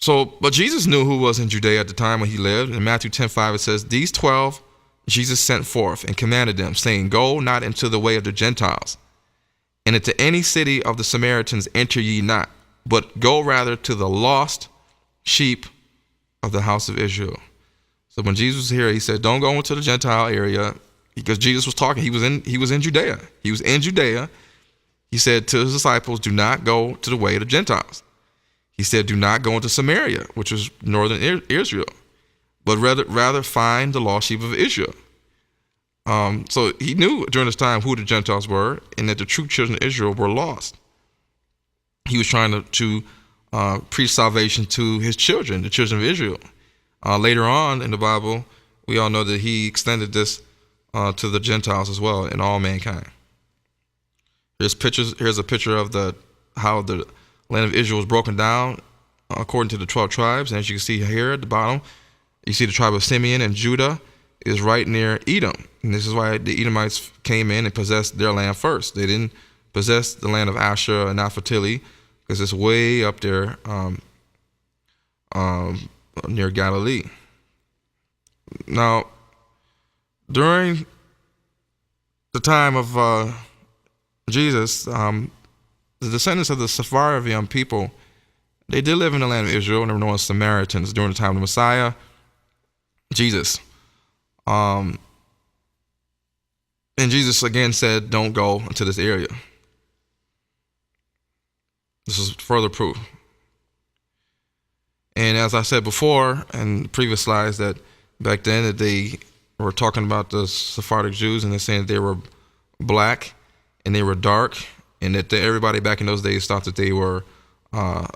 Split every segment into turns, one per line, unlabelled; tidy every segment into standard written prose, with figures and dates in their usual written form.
But Jesus knew who was in Judea at the time when he lived. In Matthew 10:5, it says, "These 12 Jesus sent forth and commanded them, saying, Go not into the way of the Gentiles, and into any city of the Samaritans enter ye not, but go rather to the lost sheep of the house of Israel." So when Jesus was here, he said, don't go into the Gentile area, because Jesus was talking. He was in Judea. He was in Judea. He said to his disciples, do not go to the way of the Gentiles. He said, do not go into Samaria, which was northern Israel, but rather find the lost sheep of Israel. So he knew during this time who the Gentiles were, and that the true children of Israel were lost. He was trying to preach salvation to his children, the children of Israel. Later on in the Bible, we all know that he extended this to the Gentiles as well, and all mankind. Here's a picture of how the land of Israel was broken down according to the 12 tribes. And as you can see here at the bottom, you see the tribe of Simeon and Judah is right near Edom. And this is why the Edomites came in and possessed their land first. They didn't possess the land of Asher and Naphtali, because it's way up there near Galilee. Now, during the time of Jesus, the descendants of the Sephardim people, they did live in the land of Israel, and they were known as Samaritans during the time of the Messiah, Jesus. And Jesus again said, don't go into this area. This is further proof. And as I said before in previous slides, that back then that they were talking about the Sephardic Jews, and they're saying that they were black and they were dark, and that everybody back in those days thought that they were a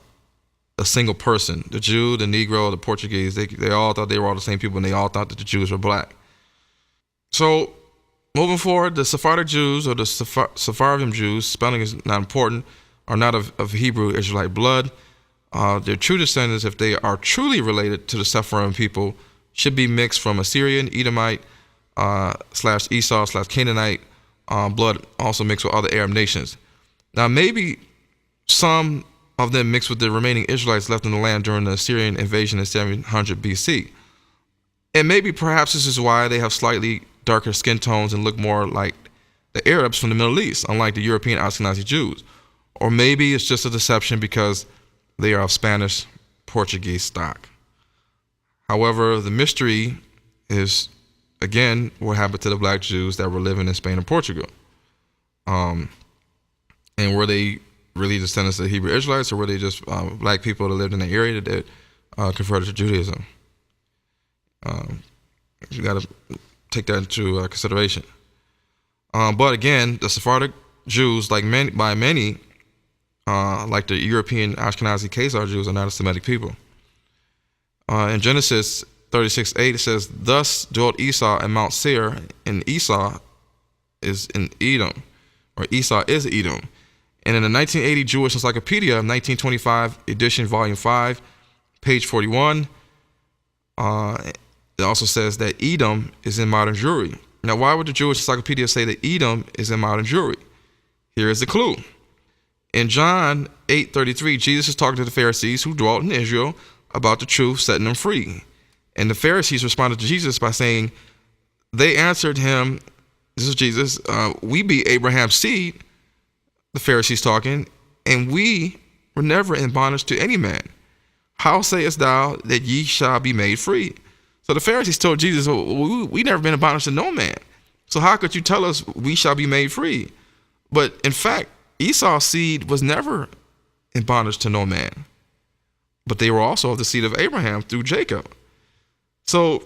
single person. The Jew, the Negro, the Portuguese, they all thought they were all the same people, and they all thought that the Jews were black. So moving forward, the Sephardic Jews, or the Sephardim Jews, spelling is not important, are not of Hebrew Israelite blood. Their true descendants, if they are truly related to the Sephardim people, should be mixed from Assyrian, Edomite, / Esau / Canaanite blood, also mixed with other Arab nations. Now, maybe some of them mixed with the remaining Israelites left in the land during the Assyrian invasion in 700 BC. And maybe perhaps this is why they have slightly darker skin tones and look more like the Arabs from the Middle East, unlike the European Ashkenazi Jews. Or maybe it's just a deception because they are of Spanish, Portuguese stock. However, the mystery is, again, what happened to the black Jews that were living in Spain and Portugal. And were they really descendants of the Hebrew Israelites, or were they just black people that lived in the area that converted to Judaism? You got to take that into consideration. But again, the Sephardic Jews, like many, like the European Ashkenazi Khazar Jews, are not a Semitic people. In Genesis 36:8, it says, "Thus dwelt Esau in Mount Seir, and Esau is in Edom," or Esau is Edom. And in the 1980 Jewish Encyclopedia, 1925 edition, volume 5, page 41, it also says that Edom is in modern Jewry. Now, why would the Jewish Encyclopedia say that Edom is in modern Jewry? Here is the clue. In John 8:33, Jesus is talking to the Pharisees who dwelt in Israel about the truth, setting them free. And the Pharisees responded to Jesus by saying, they answered him, this is Jesus, "We be Abraham's seed," the Pharisees talking, "and we were never in bondage to any man. How sayest thou that ye shall be made free?" So the Pharisees told Jesus, well, we never been in bondage to no man. So how could you tell us we shall be made free? But in fact, Esau's seed was never in bondage to no man, but they were also of the seed of Abraham through Jacob. So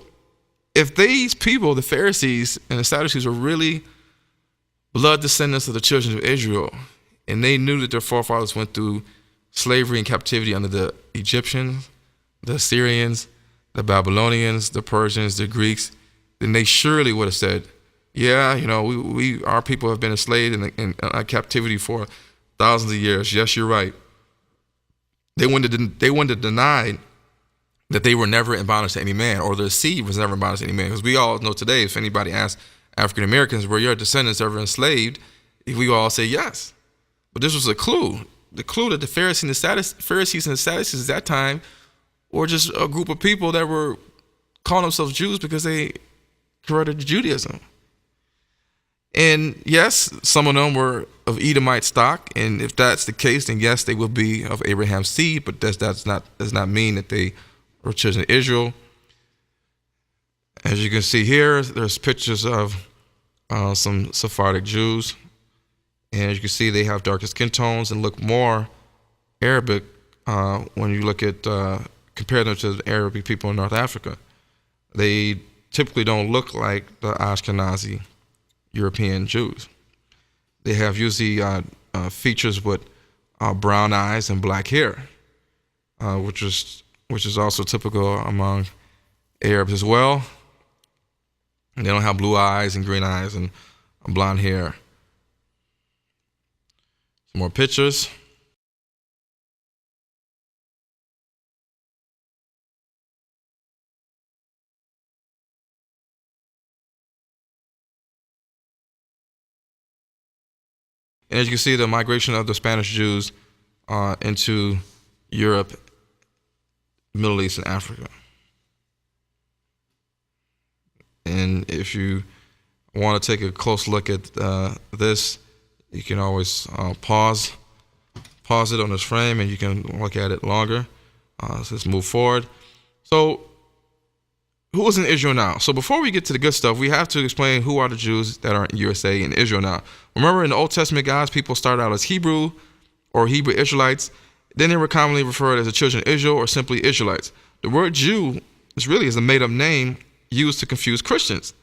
if these people, the Pharisees and the Sadducees, were really blood descendants of the children of Israel, and they knew that their forefathers went through slavery and captivity under the Egyptians, the Assyrians, the Babylonians, the Persians, the Greeks, then they surely would have said, yeah, our people have been enslaved in captivity for thousands of years. Yes, you're right. They wouldn't have denied that they were never in bondage to any man, or their seed was never in bondage to any man. Because we all know today, if anybody asks African Americans, were your descendants ever enslaved, we all say yes. But this was a clue. The clue that the Pharisees and the Sadducees at that time or just a group of people that were calling themselves Jews because they converted to Judaism. And yes, some of them were of Edomite stock, and if that's the case, then yes, they will be of Abraham's seed, but does not mean that they were children of Israel. As you can see here, there's pictures of some Sephardic Jews, and as you can see, they have darker skin tones and look more Arabic when you look at compare them to the Arabic people in North Africa. They typically don't look like the Ashkenazi European Jews. They have usually features with brown eyes and black hair, which is also typical among Arabs as well. And they don't have blue eyes and green eyes and blonde hair. Some more pictures. And as you can see, the migration of the Spanish Jews into Europe, Middle East, and Africa. And if you want to take a close look at this, you can always pause it on this frame, and you can look at it longer. So let's move forward. So who is in Israel now? So before we get to the good stuff, we have to explain who are the Jews that are in USA and Israel now. Remember, in the Old Testament, guys, people started out as Hebrew or Hebrew Israelites. Then they were commonly referred as the children of Israel or simply Israelites. The word Jew is a made-up name used to confuse Christians.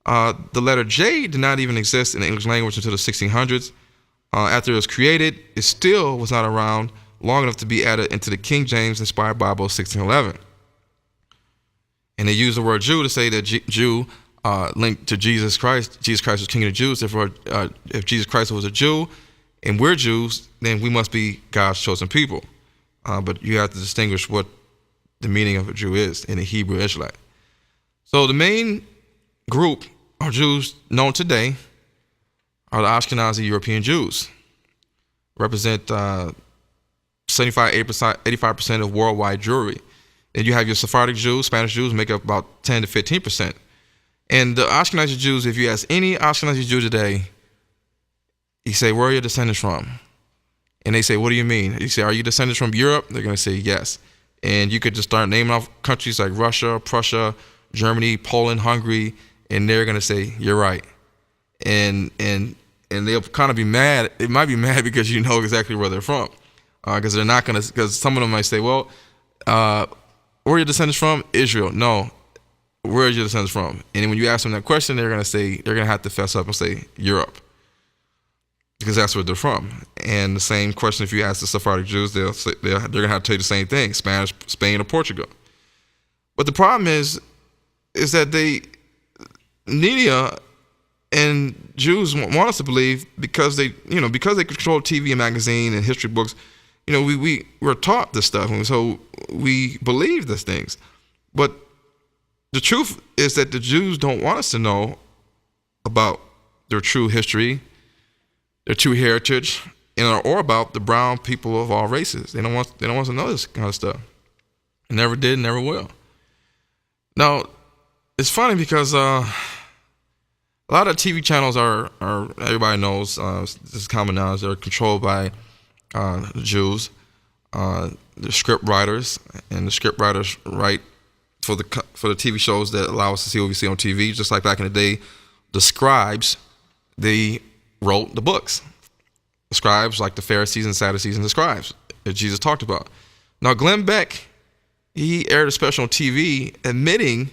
The letter J did not even exist in the English language until the 1600s. After it was created, it still was not around long enough to be added into the King James inspired Bible of 1611. And they use the word Jew to say that Jew linked to Jesus Christ. Jesus Christ was King of the Jews. Therefore, if Jesus Christ was a Jew and we're Jews, then we must be God's chosen people. But you have to distinguish what the meaning of a Jew is in a Hebrew Israelite. So the main group of Jews known today are the Ashkenazi European Jews. Represent 85% of worldwide Jewry. And you have your Sephardic Jews, Spanish Jews, make up about 10 to 15%. And the Ashkenazi Jews, if you ask any Ashkenazi Jew today, you say, where are your descendants from? And they say, what do you mean? You say, are you descendants from Europe? They're going to say yes. And you could just start naming off countries like Russia, Prussia, Germany, Poland, Hungary, and they're going to say, you're right. And they'll kind of be mad. It might be mad because you know exactly where they're from. Because they're not going to, because some of them might say, well, where are your descendants from? Israel. No. Where are your descendants from? And when you ask them that question, they're going to have to fess up and say Europe, because that's where they're from. And the same question, if you ask the Sephardic Jews, they're going to have to tell you the same thing: Spanish, Spain, or Portugal. But the problem is that media and Jews want us to believe, because they control TV and magazine and history books. We're taught this stuff, and so we believe these things. But the truth is that the Jews don't want us to know about their true history, their true heritage, or about the brown people of all races. They don't want us to know this kind of stuff. They never did, never will. Now, it's funny because a lot of TV channels are everybody knows, this is common knowledge, they're controlled by Jews. The script writers, and the script writers write for the TV shows that allow us to see what we see on TV. Just like back in the day, the scribes, they wrote the books. The scribes, like the Pharisees and Sadducees and the scribes that Jesus talked about. Now, Glenn Beck, he aired a special on TV admitting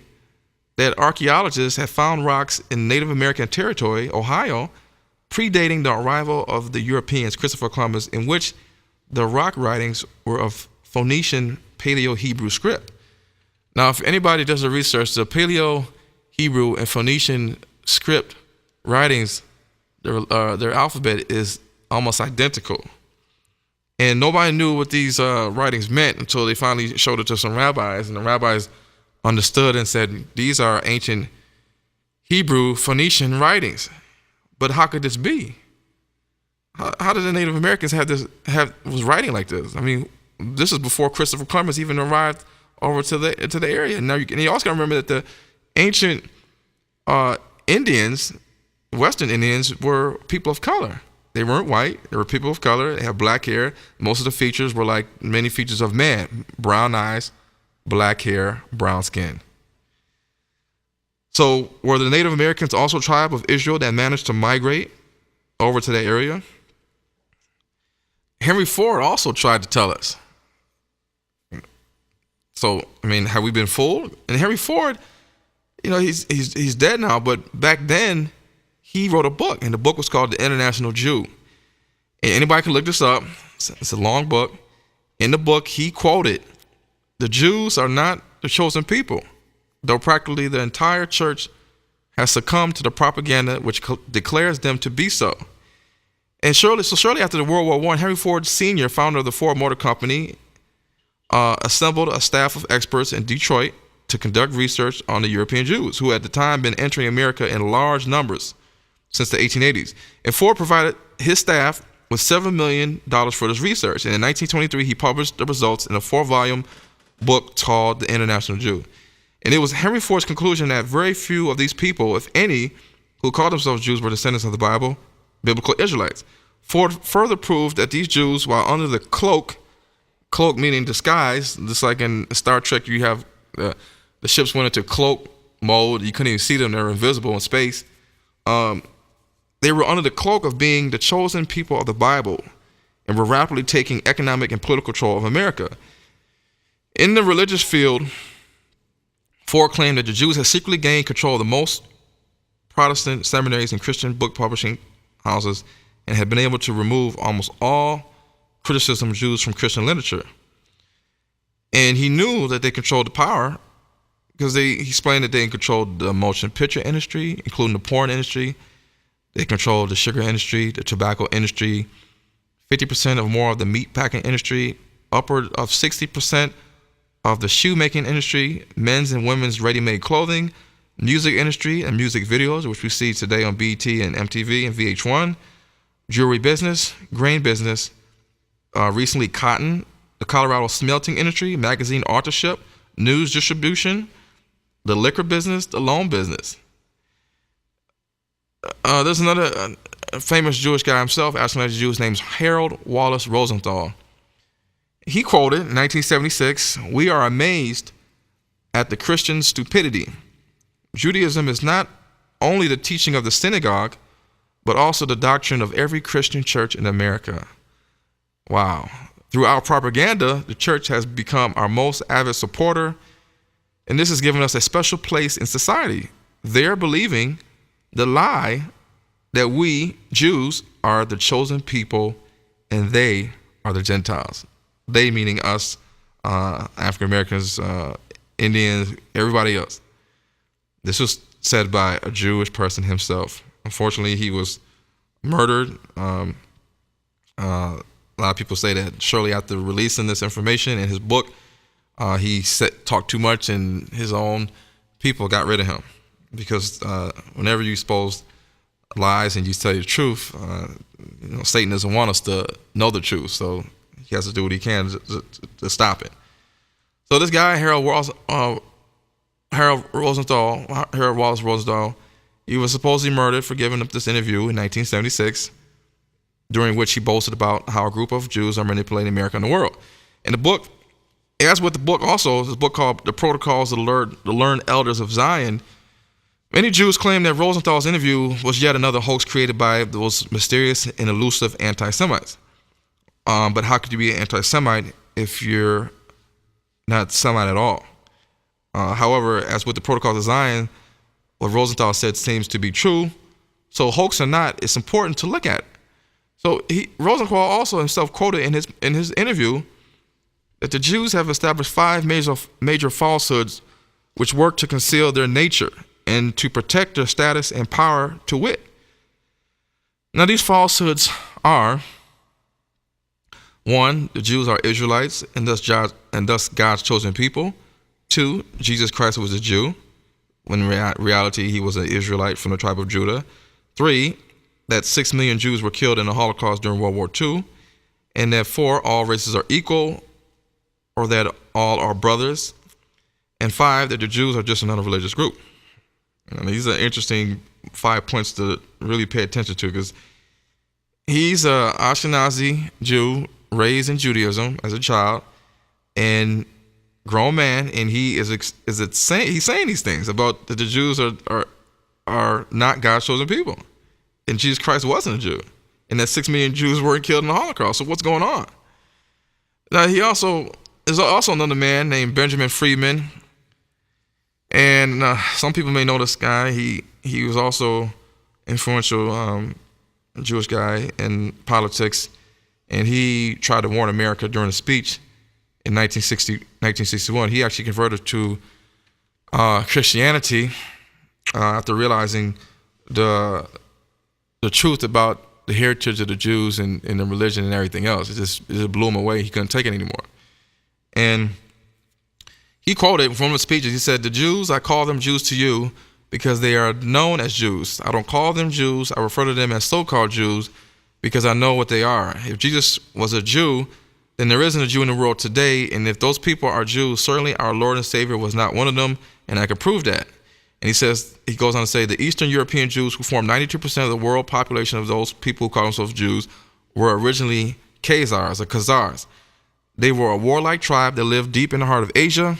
that archaeologists had found rocks in Native American territory, Ohio, predating the arrival of the Europeans, Christopher Columbus, in which the rock writings were of Phoenician Paleo-Hebrew script. Now, if anybody does the research, the Paleo-Hebrew and Phoenician script writings, their alphabet is almost identical. And nobody knew what these writings meant until they finally showed it to some rabbis, and the rabbis understood and said, these are ancient Hebrew Phoenician writings. But how could this be? How did the Native Americans was writing like this? I mean, this is before Christopher Columbus even arrived over to the area. Now, and you also got to remember that the ancient Indians, Western Indians, were people of color. They weren't white. They were people of color. They had black hair. Most of the features were like many features of man: brown eyes, black hair, brown skin. So were the Native Americans also a tribe of Israel that managed to migrate over to that area? Henry Ford also tried to tell us. So, I mean, have we been fooled? And Henry Ford, he's dead now, but back then he wrote a book, and the book was called The International Jew. And anybody can look this up. It's a long book. In the book, he quoted, "The Jews are not the chosen people, though practically the entire church has succumbed to the propaganda which declares them to be so." And shortly after the World War I, Henry Ford Sr., founder of the Ford Motor Company, assembled a staff of experts in Detroit to conduct research on the European Jews, who at the time been entering America in large numbers since the 1880s. And Ford provided his staff with $7 million for this research. And in 1923, he published the results in a 4-volume book called The International Jew. And it was Henry Ford's conclusion that very few of these people, if any, who called themselves Jews were descendants of the biblical Israelites. Ford further proved that these Jews, while under the cloak meaning disguise, just like in Star Trek, you have the ships went into cloak mode. You couldn't even see them; they were invisible in space. They were under the cloak of being the chosen people of the Bible, and were rapidly taking economic and political control of America. In the religious field, Ford claimed that the Jews had secretly gained control of the most Protestant seminaries and Christian book publishing houses, and had been able to remove almost all criticism of Jews from Christian literature. And he knew that they controlled the power because he explained that they controlled the motion picture industry, including the porn industry. They controlled the sugar industry, the tobacco industry, 50% or more of the meat packing industry, upward of 60% of the shoemaking industry, men's and women's ready-made clothing, music industry and music videos, which we see today on BET and MTV and VH1, jewelry business, grain business, recently cotton, the Colorado smelting industry, magazine authorship, news distribution, the liquor business, the loan business. There's another famous Jewish guy himself, Ashkenazi Jew, named Harold Wallace Rosenthal. He quoted in 1976, "We are amazed at the Christian stupidity. Judaism is not only the teaching of the synagogue, but also the doctrine of every Christian church in America." Wow. Through our propaganda, the church has become our most avid supporter, and this has given us a special place in society. They're believing the lie that we, Jews, are the chosen people and they are the Gentiles. They meaning us, African Americans, Indians, everybody else. This was said by a Jewish person himself. Unfortunately, he was murdered. A lot of people say that shortly after releasing this information in his book, he talked too much and his own people got rid of him. Because whenever you expose lies and you tell the truth, Satan doesn't want us to know the truth. So he has to do what he can to stop it. So this guy, Harold Wallace Rosenthal, he was supposedly murdered for giving up this interview in 1976, during which he boasted about how a group of Jews are manipulating America and the world. In the book, as with the book also, this book called The Protocols of the Learned Elders of Zion, many Jews claim that Rosenthal's interview was yet another hoax created by those mysterious and elusive anti-Semites. But how could you be an anti-Semite if you're not Semite at all? However, as with the Protocols of Zion, what Rosenthal said seems to be true. So hoax or not, it's important to look at. So Rosenthal also himself quoted in his interview that the Jews have established 5 major falsehoods which work to conceal their nature and to protect their status and power, to wit. Now these falsehoods are: 1, the Jews are Israelites and thus God's chosen people. 2, Jesus Christ was a Jew, when in reality he was an Israelite from the tribe of Judah. 3, that 6 million Jews were killed in the Holocaust during World War II. And that 4, all races are equal, or that all are brothers. And 5, that the Jews are just another religious group. And these are interesting 5 points to really pay attention to, because he's an Ashkenazi Jew raised in Judaism as a child and grown man, and he is saying these things about that the Jews are not God's chosen people, and Jesus Christ wasn't a Jew, and that 6 million Jews were killed in the Holocaust. So what's going on? Now there's also another man named Benjamin Friedman, and some people may know this guy. He was also influential Jewish guy in politics, and he tried to warn America during a speech in 1961. He actually converted to Christianity after realizing the truth about the heritage of the Jews and the religion and everything else. It just blew him away. He couldn't take it anymore. And he quoted from his speeches. He said, "The Jews, I call them Jews to you because they are known as Jews. I don't call them Jews. I refer to them as so-called Jews because I know what they are. If Jesus was a Jew, then there isn't a Jew in the world today. And if those people are Jews, certainly our Lord and Savior was not one of them, and I can prove that." And he goes on to say, the Eastern European Jews, who form 92% of the world population of those people who call themselves Jews, were originally Khazars or Khazars. They were a warlike tribe that lived deep in the heart of Asia,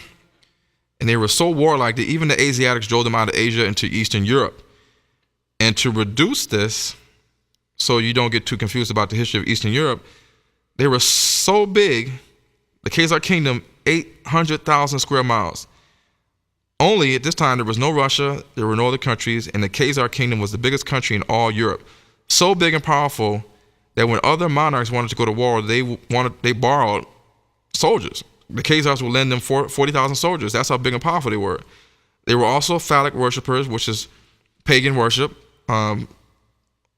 and they were so warlike that even the Asiatics drove them out of Asia into Eastern Europe. And to reduce this, so you don't get too confused about the history of Eastern Europe, they were so big, the Khazar kingdom, 800,000 square miles. Only at this time, there was no Russia, there were no other countries, and the Khazar kingdom was the biggest country in all Europe. So big and powerful that when other monarchs wanted to go to war, they borrowed soldiers. The Khazars would lend them 40,000 soldiers. That's how big and powerful they were. They were also phallic worshippers, which is pagan worship of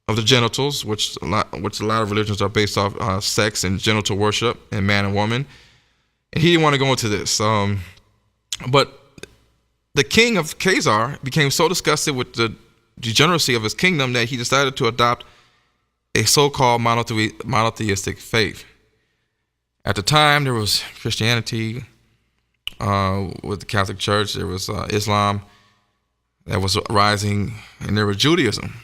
the genitals, which a lot of religions are based off sex and genital worship and man and woman. And he didn't want to go into this. But the king of Khazar became so disgusted with the degeneracy of his kingdom that he decided to adopt a so-called monotheistic faith. At the time, there was Christianity with the Catholic Church. There was Islam that was rising, and there was Judaism.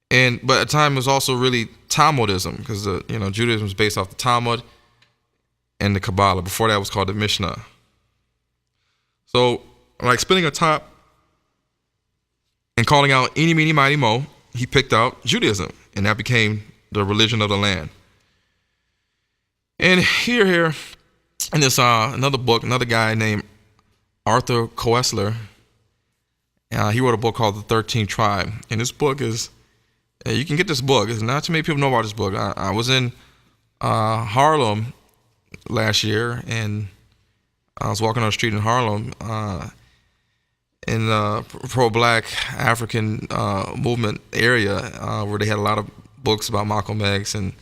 But at the time, it was also really Talmudism, because Judaism was based off the Talmud and the Kabbalah. Before that, it was called the Mishnah. So, like spinning a top and calling out eeny, meeny, miny, mo, he picked out Judaism, and that became the religion of the land. And here, in this another book, another guy named Arthur Koestler, he wrote a book called The 13th Tribe. And this book is, you can get this book. It's not too many people know about this book. I was in Harlem last year, and I was walking on the street in Harlem in the pro-black African movement area where they had a lot of books about Malcolm X and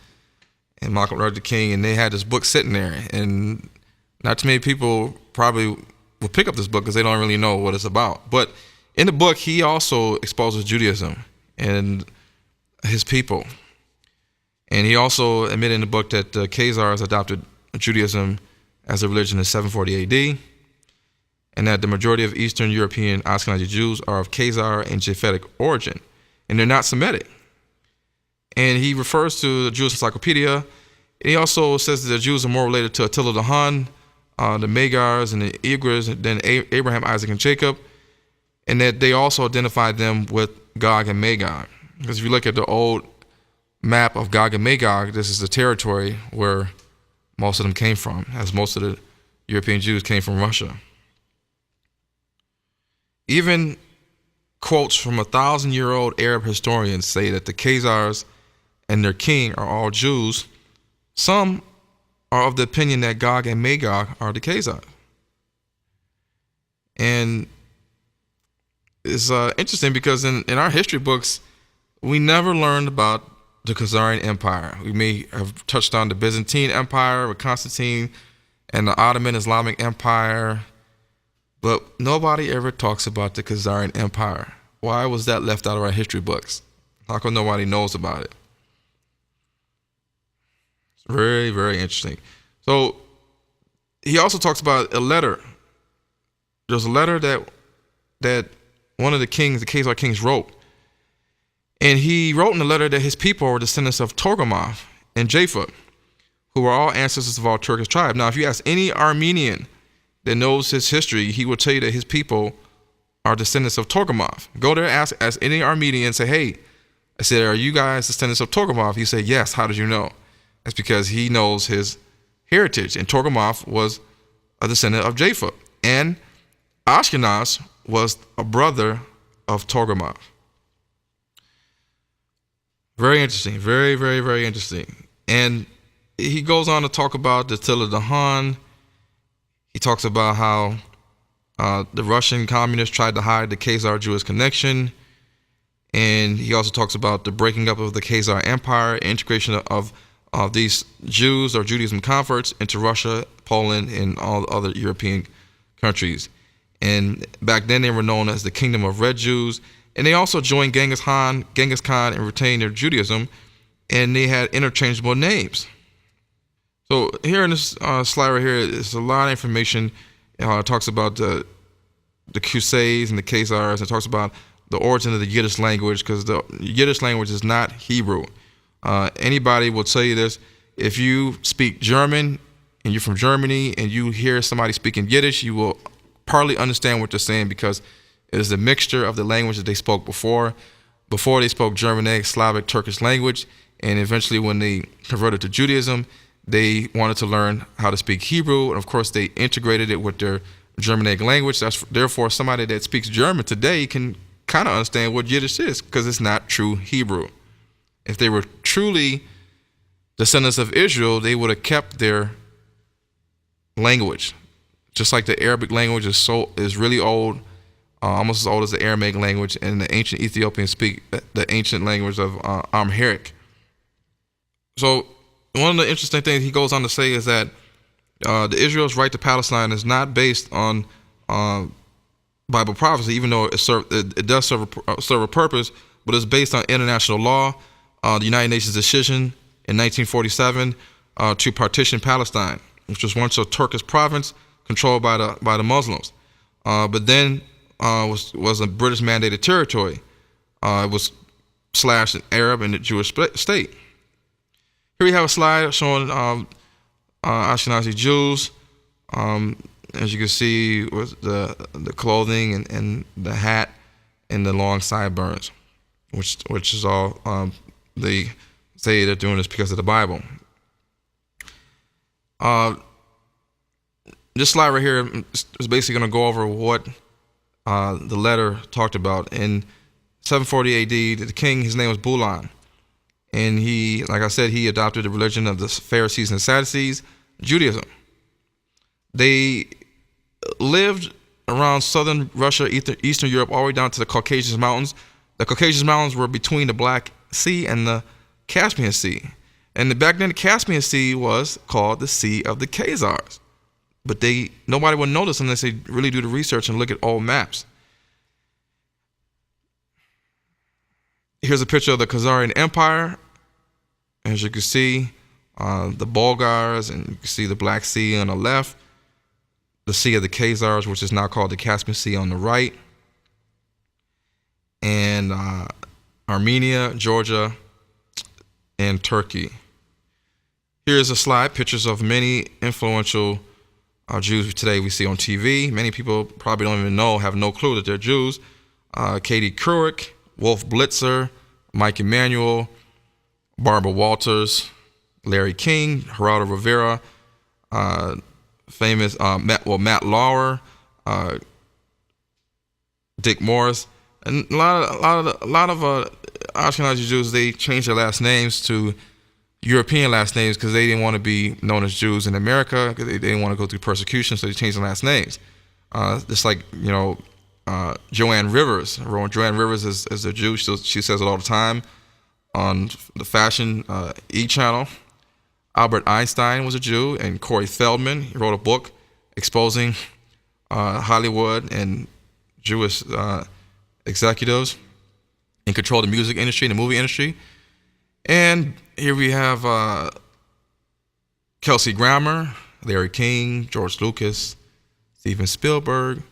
Martin Luther King, and they had this book sitting there. And not too many people probably will pick up this book because they don't really know what it's about. But in the book, he also exposes Judaism and his people. And he also admitted in the book that the Khazars adopted Judaism as a religion in 740 AD, and that the majority of Eastern European Ashkenazi Jews are of Khazar and Japhetic origin, and they're not Semitic. And he refers to the Jewish Encyclopedia, and he also says that the Jews are more related to Attila the Hun, the Magars and the Igors than Abraham, Isaac, and Jacob, and that they also identified them with Gog and Magog. Because if you look at the old map of Gog and Magog, this is the territory where most of them came from, as most of the European Jews came from Russia. Even quotes from 1,000-year-old Arab historians say that the Khazars and their king are all Jews. Some are of the opinion that Gog and Magog are the Khazars. And it's interesting because in our history books, we never learned about the Khazarian Empire. We may have touched on the Byzantine Empire with Constantine and the Ottoman Islamic Empire, but nobody ever talks about the Khazarian Empire. Why was that left out of our history books? How come nobody knows about it? It's very, very interesting. So He also talks about a letter. There's a letter that one of the kings, the Khazar kings, wrote. And he wrote in the letter that his people were descendants of Torgomoth and Japheth, who were all ancestors of all Turkish tribes. Now, if you ask any Armenian that knows his history, he will tell you that his people are descendants of Torgomoth. Go there, ask any Armenian, say, hey, I said, are you guys descendants of Torgomoth? He said, yes. How did you know? That's because he knows his heritage. And Torgomoth was a descendant of Japheth. And Ashkenaz was a brother of Torgomoth. Very interesting. Very, very, very interesting. And he goes on to talk about the Attila the Hun. He talks about how the Russian communists tried to hide the Khazar Jewish connection. And he also talks about the breaking up of the Khazar Empire, integration of these Jews or Judaism converts into Russia, Poland, and all other European countries. And back then they were known as the Kingdom of Red Jews. And they also joined Genghis Khan and retained their Judaism. And they had interchangeable names. So here in this slide right here, there's a lot of information. It talks about the Crusades and the Khazars. It talks about the origin of the Yiddish language, because the Yiddish language is not Hebrew. Anybody will tell you this. If you speak German and you're from Germany and you hear somebody speaking Yiddish, you will partly understand what they're saying, because it is a mixture of the language that they spoke before. Before they spoke Germanic, Slavic, Turkish language, and eventually when they converted to Judaism, they wanted to learn how to speak Hebrew, and of course they integrated it with their Germanic language. Therefore, somebody that speaks German today can kind of understand what Yiddish is, because it's not true Hebrew. If they were truly descendants of Israel, they would have kept their language. Just like the Arabic language is really old, almost as old as the Aramaic language, and the ancient Ethiopians speak the ancient language of Amharic. So one of the interesting things he goes on to say is that the Israel's right to Palestine is not based on Bible prophecy, even though it does serve a purpose, but it's based on international law, the United Nations decision in 1947 to partition Palestine, which was once a Turkish province controlled by the Muslims, but then was a British mandated territory. It was slashed in Arab and the Jewish state. Here we have a slide showing Ashkenazi Jews. As you can see, with the clothing and the hat and the long sideburns, which is all they say they're doing this because of the Bible. This slide right here is basically going to go over what the letter talked about. In 740 AD, the king, his name was Bulan. And he, like I said, he adopted the religion of the Pharisees and Sadducees, Judaism. They lived around southern Russia, Eastern Europe, all the way down to the Caucasus Mountains. The Caucasus Mountains were between the Black Sea and the Caspian Sea. And back then, the Caspian Sea was called the Sea of the Khazars. But nobody would notice unless they really do the research and look at old maps. Here's a picture of the Khazarian Empire. As you can see, the Bulgars, and you can see the Black Sea on the left, the Sea of the Khazars, which is now called the Caspian Sea, on the right, and Armenia, Georgia, and Turkey. Here's a slide, pictures of many influential Jews today we see on TV. Many people probably don't even have no clue that they're Jews. Katie Couric, Wolf Blitzer, Mike Emanuel, Barbara Walters, Larry King, Geraldo Rivera, famous Matt Lauer, Dick Morris, and a lot of Ashkenazi Jews, they changed their last names to European last names because they didn't want to be known as Jews in America, because they didn't want to go through persecution, so they changed their last names. Just like, Joanne Rivers. Joanne Rivers is a Jew. She says it all the time on the Fashion E! channel. Albert Einstein was a Jew, and Corey Feldman, he wrote a book exposing Hollywood and Jewish executives in control of the music industry and the movie industry. And here we have Kelsey Grammer, Larry King, George Lucas, Steven Spielberg,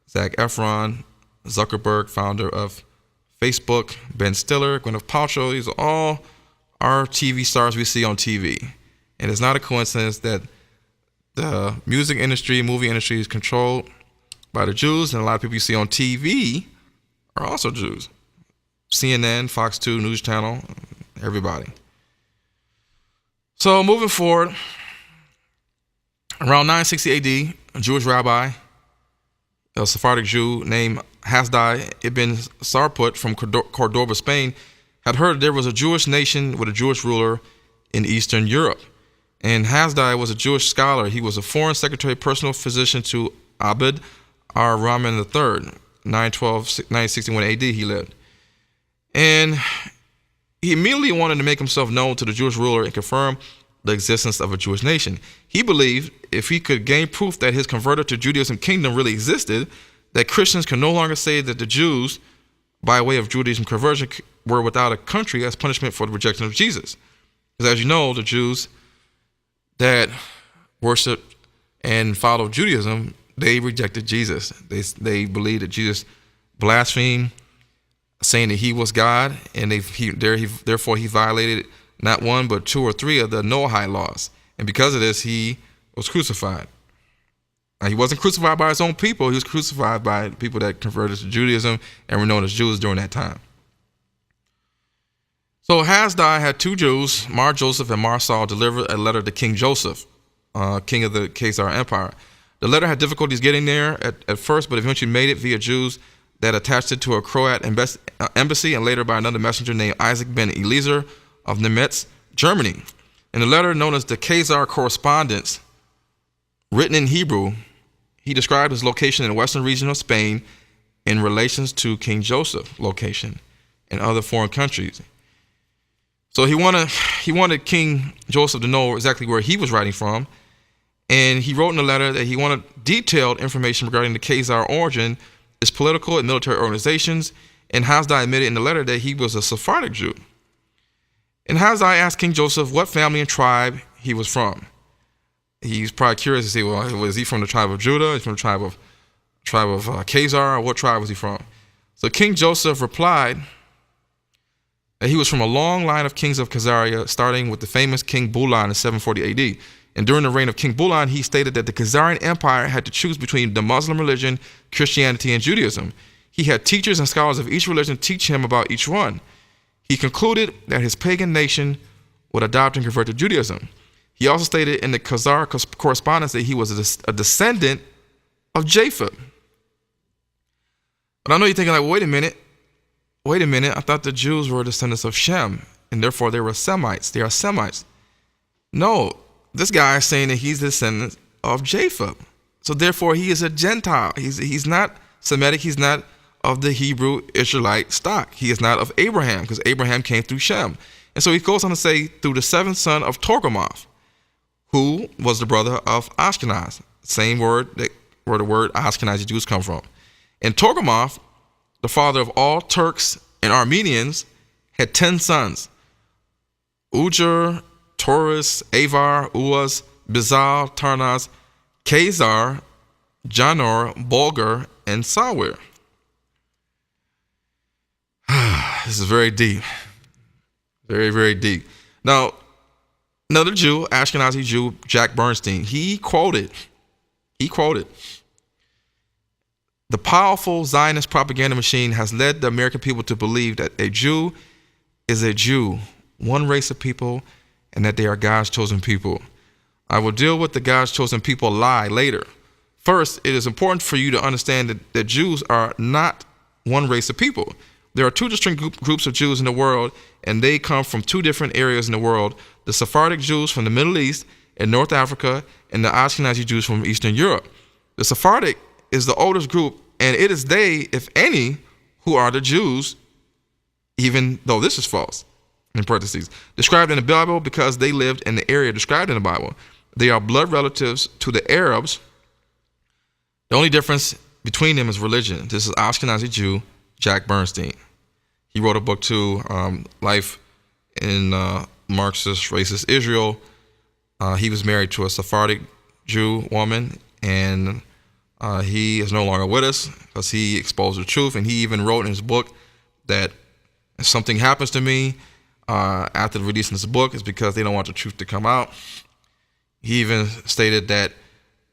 Zac Efron, Zuckerberg, founder of Facebook, Ben Stiller, Gwyneth Paltrow. These are all our TV stars we see on TV. And it's not a coincidence that the music industry, movie industry is controlled by the Jews, and a lot of people you see on TV are also Jews. CNN, Fox 2, News Channel, everybody. So moving forward, around 960 AD, a Jewish rabbi, a Sephardic Jew named Hasdai ibn Sarput from Cordoba, Spain, had heard there was a Jewish nation with a Jewish ruler in Eastern Europe. And Hasdai was a Jewish scholar. He was a foreign secretary, personal physician to Abd ar-Rahman III, 961 AD he lived. And he immediately wanted to make himself known to the Jewish ruler and confirm the existence of a Jewish nation. He believed if he could gain proof that his converted to Judaism kingdom really existed, that Christians can no longer say that the Jews, by way of Judaism conversion, were without a country as punishment for the rejection of Jesus. Because as you know, the Jews that worshiped and followed Judaism, they rejected Jesus. They believed that Jesus blasphemed, saying that he was God, and therefore he violated not one but two or three of the Noahide laws. And because of this, he was crucified. Now, he wasn't crucified by his own people. He was crucified by people that converted to Judaism and were known as Jews during that time. So Hasdai had two Jews, Mar Joseph and Mar Saul, deliver a letter to King Joseph, king of the Khazar Empire. The letter had difficulties getting there at first, but eventually made it via Jews that attached it to a Croat embassy, and later by another messenger named Isaac ben Eliezer of Nemetz, Germany. In the letter known as the Khazar Correspondence, written in Hebrew, he described his location in the western region of Spain in relations to King Joseph's location in other foreign countries. So he wanted King Joseph to know exactly where he was writing from, and he wrote in the letter that he wanted detailed information regarding the Khazar origin, its political and military organizations, and Hasdai admitted in the letter that he was a Sephardic Jew. And Hasdai asked King Joseph what family and tribe he was from. He's probably curious to say, well, was he from the tribe of Judah? Is he from the tribe of Khazar? Or what tribe was he from? So King Joseph replied that he was from a long line of kings of Khazaria, starting with the famous King Bulan in 740 AD. And during the reign of King Bulan, he stated that the Khazarian Empire had to choose between the Muslim religion, Christianity, and Judaism. He had teachers and scholars of each religion teach him about each one. He concluded that his pagan nation would adopt and convert to Judaism. He also stated in the Khazar correspondence that he was a descendant of Japheth. But I know you're thinking, like, wait a minute, I thought the Jews were descendants of Shem, and therefore they were Semites. They are Semites. No, this guy is saying that he's the descendant of Japheth. So therefore he is a Gentile. He's not Semitic. He's not of the Hebrew Israelite stock. He is not of Abraham, because Abraham came through Shem. And so he goes on to say, through the seventh son of Torgomoth, who was the brother of Ashkenaz, same word where the word Ashkenazi Jews come from. And Torgomoth, the father of all Turks and Armenians, had 10 sons: Ujur, Taurus, Avar, Uaz, Bizal, Tarnaz, Khazar, Janor, Bulgar, and Sawir. This is very deep. Very, very deep. Now, another Jew, Ashkenazi Jew, Jack Bernstein, he quoted, the powerful Zionist propaganda machine has led the American people to believe that a Jew is a Jew, one race of people, and that they are God's chosen people. I will deal with the God's chosen people lie later. First, it is important for you to understand that Jews are not one race of people. There are two distinct groups of Jews in the world, and they come from two different areas in the world: the Sephardic Jews from the Middle East and North Africa, and the Ashkenazi Jews from Eastern Europe. The Sephardic is the oldest group, and it is they, if any, who are the Jews, even though this is false, in parentheses, described in the Bible, because they lived in the area described in the Bible. They are blood relatives to the Arabs. The only difference between them is religion. This is Ashkenazi Jew, Jack Bernstein. He wrote a book too, Life in Marxist Racist Israel. He was married to a Sephardic Jew woman, and he is no longer with us because he exposed the truth. And he even wrote in his book that if something happens to me after releasing this book, it's because they don't want the truth to come out. He even stated that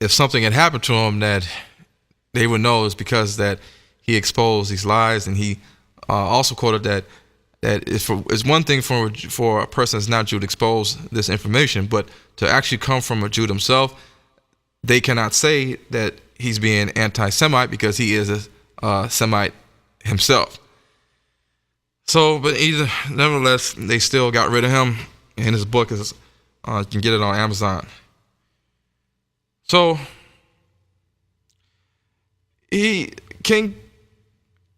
if something had happened to him, that they would know it's because that he exposed these lies. And he also quoted that it's one thing for a person that's not Jew to expose this information, but to actually come from a Jew himself, they cannot say that he's being anti-Semite because he is a Semite himself. So, but nevertheless, they still got rid of him, and his book is you can get it on Amazon. So, King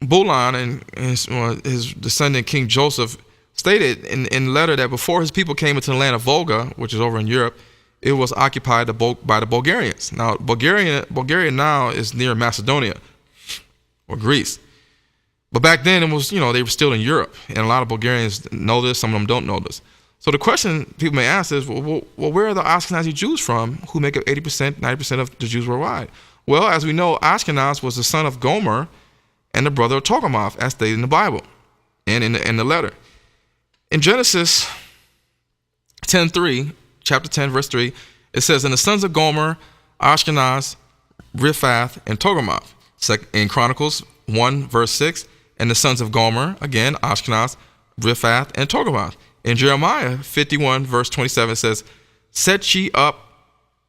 Bulan and his descendant King Joseph stated in a letter that before his people came into the land of Volga, which is over in Europe, it was occupied by the Bulgarians. Now, Bulgaria now is near Macedonia or Greece. But back then, it was, they were still in Europe. And a lot of Bulgarians know this, some of them don't know this. So the question people may ask is, well, where are the Ashkenazi Jews from who make up 80%, 90% of the Jews worldwide? Well, as we know, Ashkenaz was the son of Gomer and the brother of Togarmah, as stated in the Bible and in the letter. In Genesis 10:3, chapter 10, verse 3, it says, "And the sons of Gomer, Ashkenaz, Riphath, and Togarmah." In Chronicles 1, verse 6, "And the sons of Gomer," again, Ashkenaz, Riphath, and Togarmah. In Jeremiah 51, verse 27, it says, "Set ye up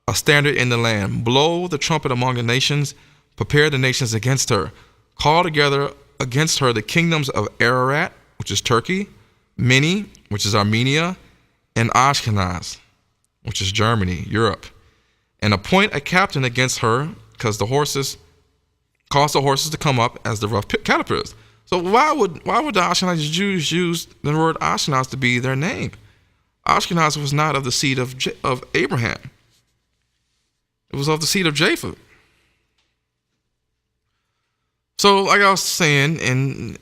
a standard in the land, blow the trumpet among the nations, prepare the nations against her. Call together against her the kingdoms of Ararat," which is Turkey, Mini, which is Armenia, and Ashkenaz, which is Germany, Europe. "And appoint a captain against her, cause the horses to come up as the rough caterpillars." So why would the Ashkenazi Jews use the word Ashkenaz to be their name? Ashkenaz was not of the seed of Abraham. It was of the seed of Japheth. So, like I was saying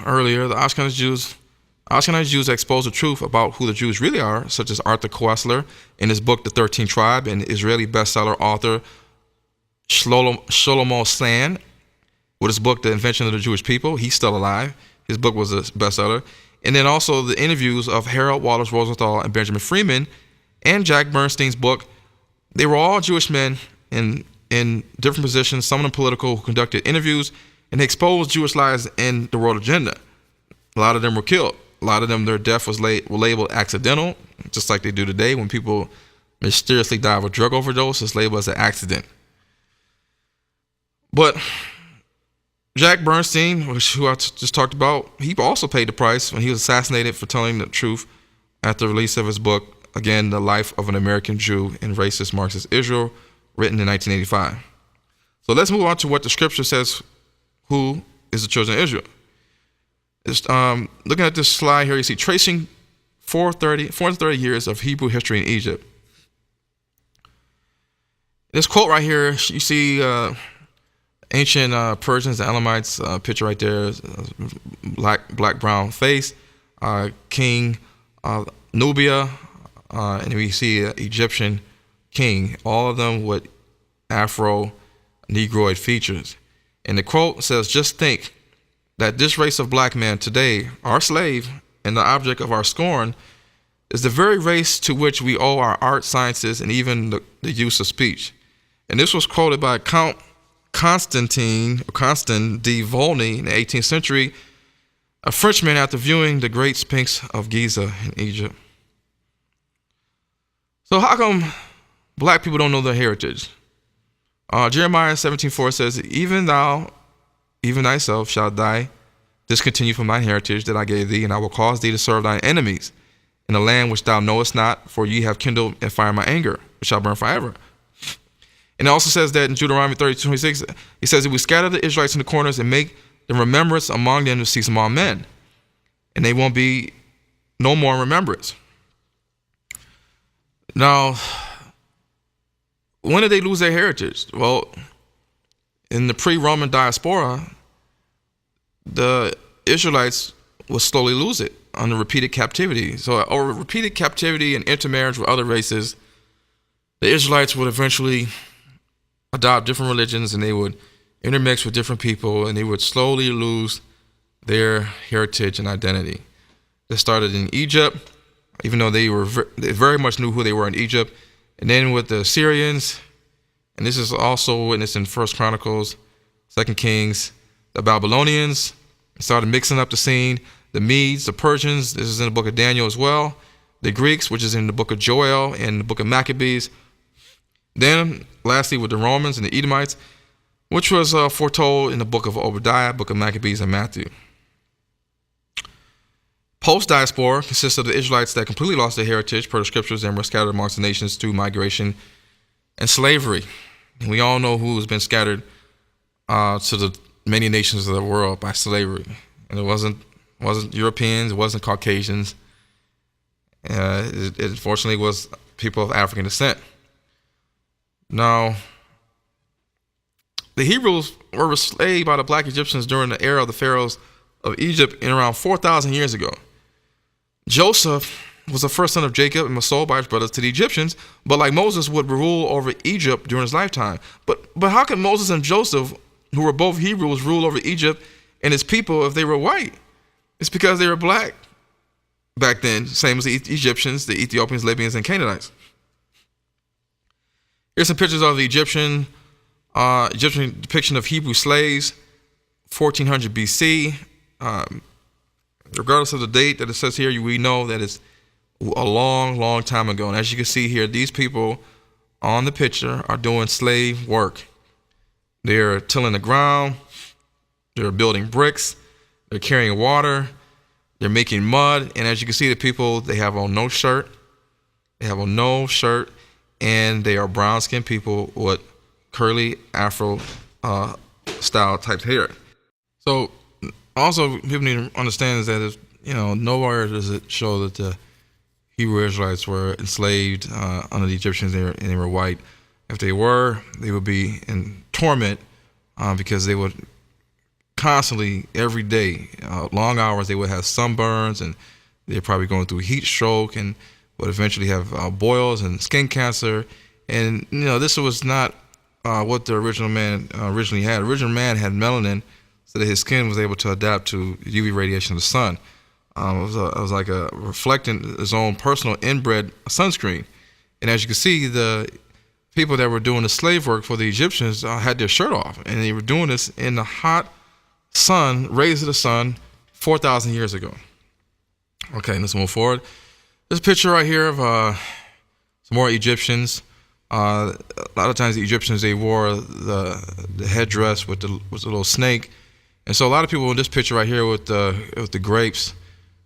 earlier, the Ashkenazi Jews expose the truth about who the Jews really are, such as Arthur Koestler in his book The 13th Tribe, and Israeli bestseller author Shlomo Sand with his book The Invention of the Jewish People. He's still alive. His book was a bestseller. And then also the interviews of Harold Wallace Rosenthal and Benjamin Freeman and Jack Bernstein's book. They were all Jewish men in different positions, some of them political, who conducted interviews and exposed Jewish lies in the world agenda. A lot of them were killed. A lot of them, their death was labeled accidental, just like they do today when people mysteriously die of a drug overdose. It's labeled as an accident. But Jack Bernstein, who I just talked about, he also paid the price when he was assassinated for telling the truth at the release of his book, again, The Life of an American Jew in Racist Marxist Israel, written in 1985. So let's move on to what the scripture says, who is the children of Israel. Looking at this slide here, you see tracing 430 years of Hebrew history in Egypt. This quote right here, you see ancient Persians, the Elamites, picture right there, black brown face, King Nubia, and we see an Egyptian king, all of them with Afro-Negroid features. And the quote says, "Just think that this race of black men today, our slave and the object of our scorn, is the very race to which we owe our art, sciences, and even the use of speech." And this was quoted by Count Constantine de Volney in the 18th century, a Frenchman, after viewing the Great Sphinx of Giza in Egypt. So how come black people don't know their heritage? Jeremiah 17:4 says, even thyself shalt die discontinue from thine heritage that I gave thee, and I will cause thee to serve thine enemies in a land which thou knowest not, for ye have kindled a fire in my anger, which shall burn forever. And it also says that in Deuteronomy 30:26, he says, "If we scatter the Israelites in the corners and make the remembrance among them to cease among men, and they won't be no more in remembrance." Now, when did they lose their heritage? Well, in the pre-Roman diaspora, the Israelites will slowly lose it under repeated captivity. So, over repeated captivity and intermarriage with other races, the Israelites would eventually adopt different religions, and they would intermix with different people, and they would slowly lose their heritage and identity. This started in Egypt, even though they very much knew who they were in Egypt. And then with the Syrians, and this is also witnessed in 1 Chronicles, 2 Kings, the Babylonians started mixing up the scene. The Medes, the Persians, this is in the book of Daniel as well. The Greeks, which is in the book of Joel and the book of Maccabees. Then, lastly, with the Romans and the Edomites, which was foretold in the book of Obadiah, book of Maccabees, and Matthew. Post-diaspora consists of the Israelites that completely lost their heritage per the scriptures and were scattered amongst the nations through migration and slavery. And we all know who has been scattered to the many nations of the world by slavery. And it wasn't Europeans, it wasn't Caucasians. It unfortunately was people of African descent. Now, the Hebrews were enslaved by the black Egyptians during the era of the pharaohs of Egypt in around 4,000 years ago. Joseph was the first son of Jacob and was sold by his brothers to the Egyptians, but like Moses would rule over Egypt during his lifetime. But how could Moses and Joseph, who were both Hebrews, rule over Egypt and his people if they were white? It's because they were black back then, same as the Egyptians, the Ethiopians, Libyans, and Canaanites. Here's some pictures of the Egyptian depiction of Hebrew slaves, 1400 BC. Regardless of the date that it says here, we know that it's a long, long time ago. And as you can see here, these people on the picture are doing slave work. They're tilling the ground. They're building bricks. They're carrying water. They're making mud. And as you can see, the people, they have on no shirt. They have on no shirt. And they are brown-skinned people with curly Afro style type hair. So also, people need to understand is that nowhere does it show that the Hebrew Israelites were enslaved under the Egyptians and they were white. If they were, they would be in torment because they would constantly, every day, long hours, they would have sunburns, and they're probably going through heat stroke and would eventually have boils and skin cancer. And this was not what the original man originally had. Original man had melanin, so that his skin was able to adapt to UV radiation of the sun. It was like reflecting his own personal inbred sunscreen. And as you can see, the people that were doing the slave work for the Egyptians had their shirt off, and they were doing this in the hot sun, rays of the sun, 4,000 years ago. Okay, let's move forward. This picture right here of some more Egyptians. A lot of times the Egyptians, they wore the headdress with the little snake. And so a lot of people in this picture right here with the grapes,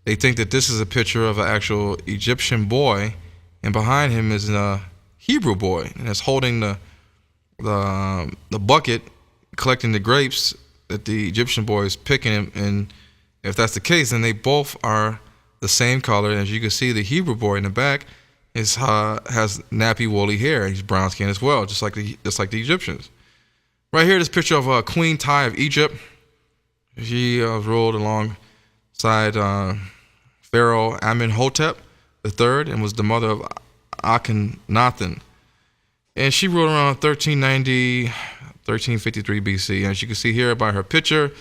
they think that this is a picture of an actual Egyptian boy, and behind him is a Hebrew boy, and it's holding the bucket, collecting the grapes that the Egyptian boy is picking. And if that's the case, then they both are the same color. And as you can see, the Hebrew boy in the back has nappy woolly hair. He's brown skinned as well, just like the Egyptians. Right here, this picture of Queen Tai of Egypt. She ruled alongside Pharaoh Amenhotep III and was the mother of Akhenaten. And she ruled around 1390, 1353 BC. As you can see here by her picture,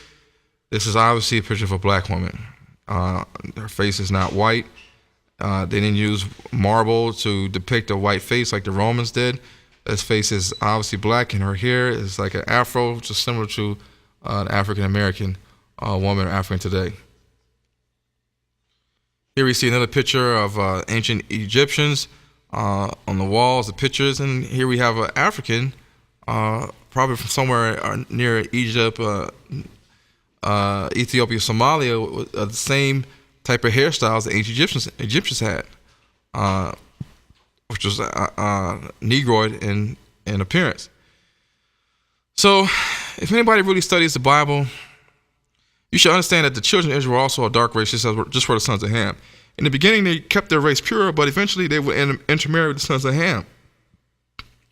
this is obviously a picture of a black woman. Her face is not white. They didn't use marble to depict a white face like the Romans did. This face is obviously black, and her hair is like an afro, just similar to an African-American woman or African today. Here we see another picture of ancient Egyptians on the walls, the pictures, and here we have an African, probably from somewhere near Egypt, Ethiopia, Somalia, with the same type of hairstyles the ancient Egyptians had, which was Negroid in appearance. So, if anybody really studies the Bible, you should understand that the children of Israel were also a dark race, just for the sons of Ham. In the beginning, they kept their race pure, but eventually they would intermarry with the sons of Ham,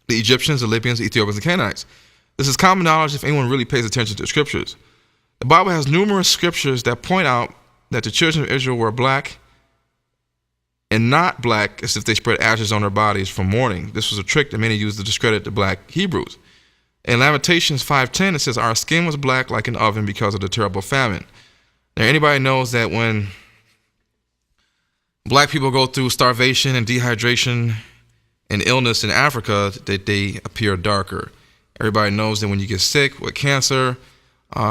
the Egyptians, the Libyans, the Ethiopians, and Canaanites. This is common knowledge if anyone really pays attention to the scriptures. The Bible has numerous scriptures that point out that the children of Israel were black and not black as if they spread ashes on their bodies from mourning. This was a trick that many used to discredit the black Hebrews. In Lamentations 5:10, it says, our skin was black like an oven because of the terrible famine. Now, anybody knows that when black people go through starvation and dehydration and illness in Africa, that they appear darker. Everybody knows that when you get sick with cancer,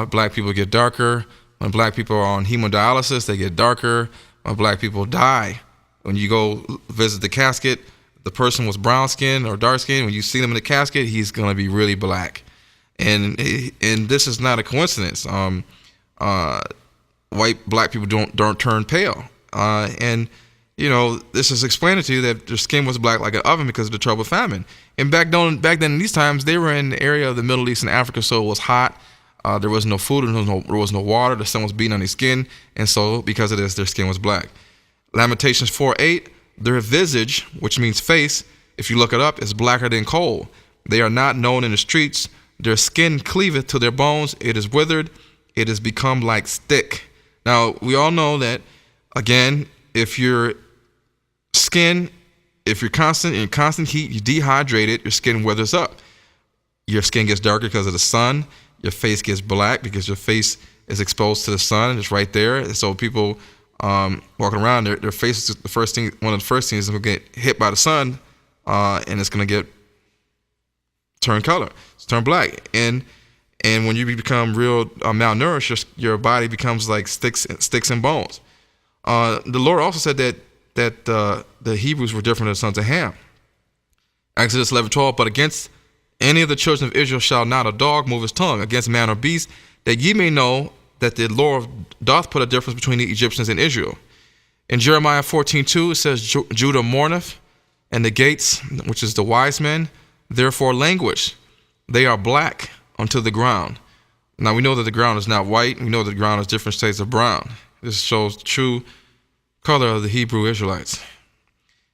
black people get darker. When black people are on hemodialysis, they get darker. When black people die, when you go visit the casket, the person was brown skin or dark skin. When you see them in the casket, he's going to be really black. And this is not a coincidence. Black people don't turn pale. And this is explaining to you that their skin was black like an oven because of the trouble famine. And back then in these times, they were in the area of the Middle East and Africa, so it was hot. There was no food, and there was no water. The sun was beating on their skin, and so because of this, their skin was black. Lamentations 4:8, their visage, which means face, if you look it up, is blacker than coal. They are not known in the streets. Their skin cleaveth to their bones. It is withered. It has become like stick. Now, we all know that, again, if your skin, if you're in constant heat, you dehydrate it, your skin withers up. Your skin gets darker because of the sun. Your face gets black because your face is exposed to the sun. It's right there. And so people walking around, their face is one of the first things is going to get hit by the sun, and it's going to turn color. It's turn black. And when you become real malnourished, your body becomes like sticks and bones. The Lord also said that the Hebrews were different than the sons of Ham. Exodus 11:12, but against any of the children of Israel shall not a dog move his tongue against man or beast, that ye may know that the Lord doth put a difference between the Egyptians and Israel. In Jeremiah 14:2, it says, Judah mourneth, and the gates, which is the wise men, therefore languish. They are black unto the ground. Now we know that the ground is not white. We know that the ground is different shades of brown. This shows the true color of the Hebrew Israelites.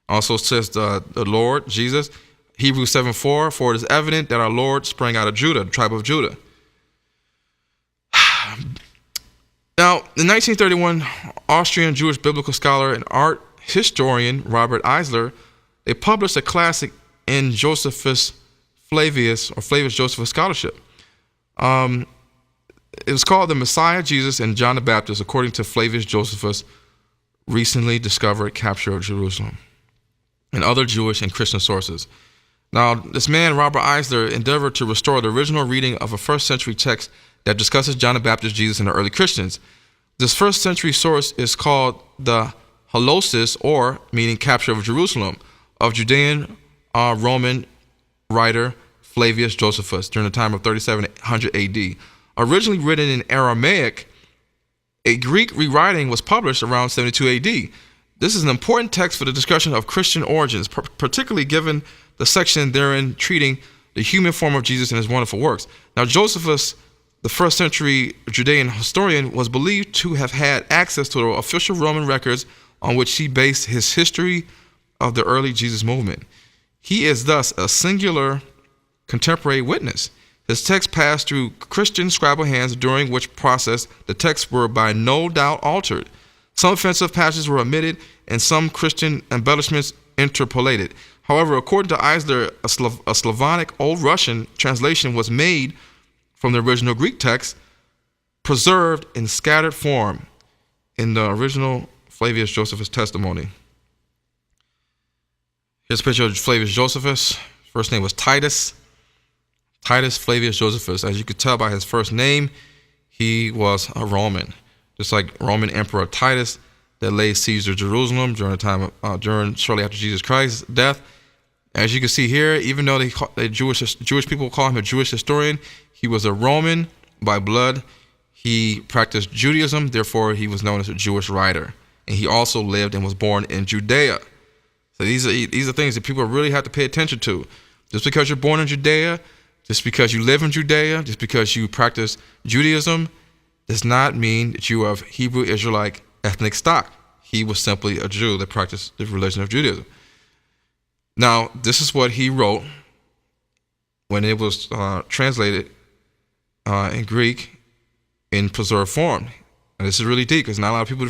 Also says the Lord, Jesus, Hebrews 7:4, for it is evident that our Lord sprang out of Judah, the tribe of Judah. Now, in 1931, Austrian Jewish biblical scholar and art historian Robert Eisler, they published a classic in Josephus Flavius Josephus scholarship. It was called The Messiah, Jesus, and John the Baptist, according to Flavius Josephus' recently discovered capture of Jerusalem, and other Jewish and Christian sources. Now, this man, Robert Eisler, endeavored to restore the original reading of a first century text that discusses John the Baptist, Jesus, and the early Christians. This first century source is called the Holosis, or meaning capture of Jerusalem, of Judean Roman writer Flavius Josephus during the time of 3700 AD. Originally written in Aramaic, a Greek rewriting was published around 72 AD. This is an important text for the discussion of Christian origins, particularly given the section therein treating the human form of Jesus and his wonderful works. Now, Josephus, the first century Judean historian, was believed to have had access to the official Roman records on which he based his history of the early Jesus movement. He is thus a singular contemporary witness. His text passed through Christian scribal hands, during which process the texts were by no doubt altered. Some offensive passages were omitted and some Christian embellishments interpolated. However, according to Eisler, a Slavonic Old Russian translation was made from the original Greek text, preserved in scattered form in the original Flavius Josephus testimony. Here's a picture of Flavius Josephus. First name was Titus Flavius Josephus. As you could tell by his first name, he was a Roman, just like Roman Emperor Titus that laid siege to Jerusalem during the time shortly after Jesus Christ's death. As you can see here, even though the Jewish people call him a Jewish historian, he was a Roman by blood. He practiced Judaism, therefore he was known as a Jewish writer. And he also lived and was born in Judea. So these are things that people really have to pay attention to. Just because you're born in Judea, just because you live in Judea, just because you practice Judaism, does not mean that you are of Hebrew Israelite ethnic stock. He was simply a Jew that practiced the religion of Judaism. Now, this is what he wrote when it was translated in Greek in preserved form. And this is really deep because not a lot of people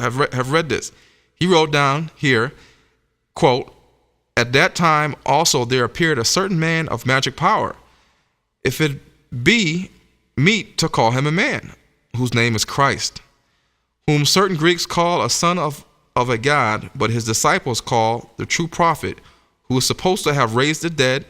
have read this. He wrote down here, quote, "At that time also there appeared a certain man of magic power, if it be meet to call him a man, whose name is Christ, whom certain Greeks call a son of a god, but his disciples call the true prophet, who is supposed to have raised the dead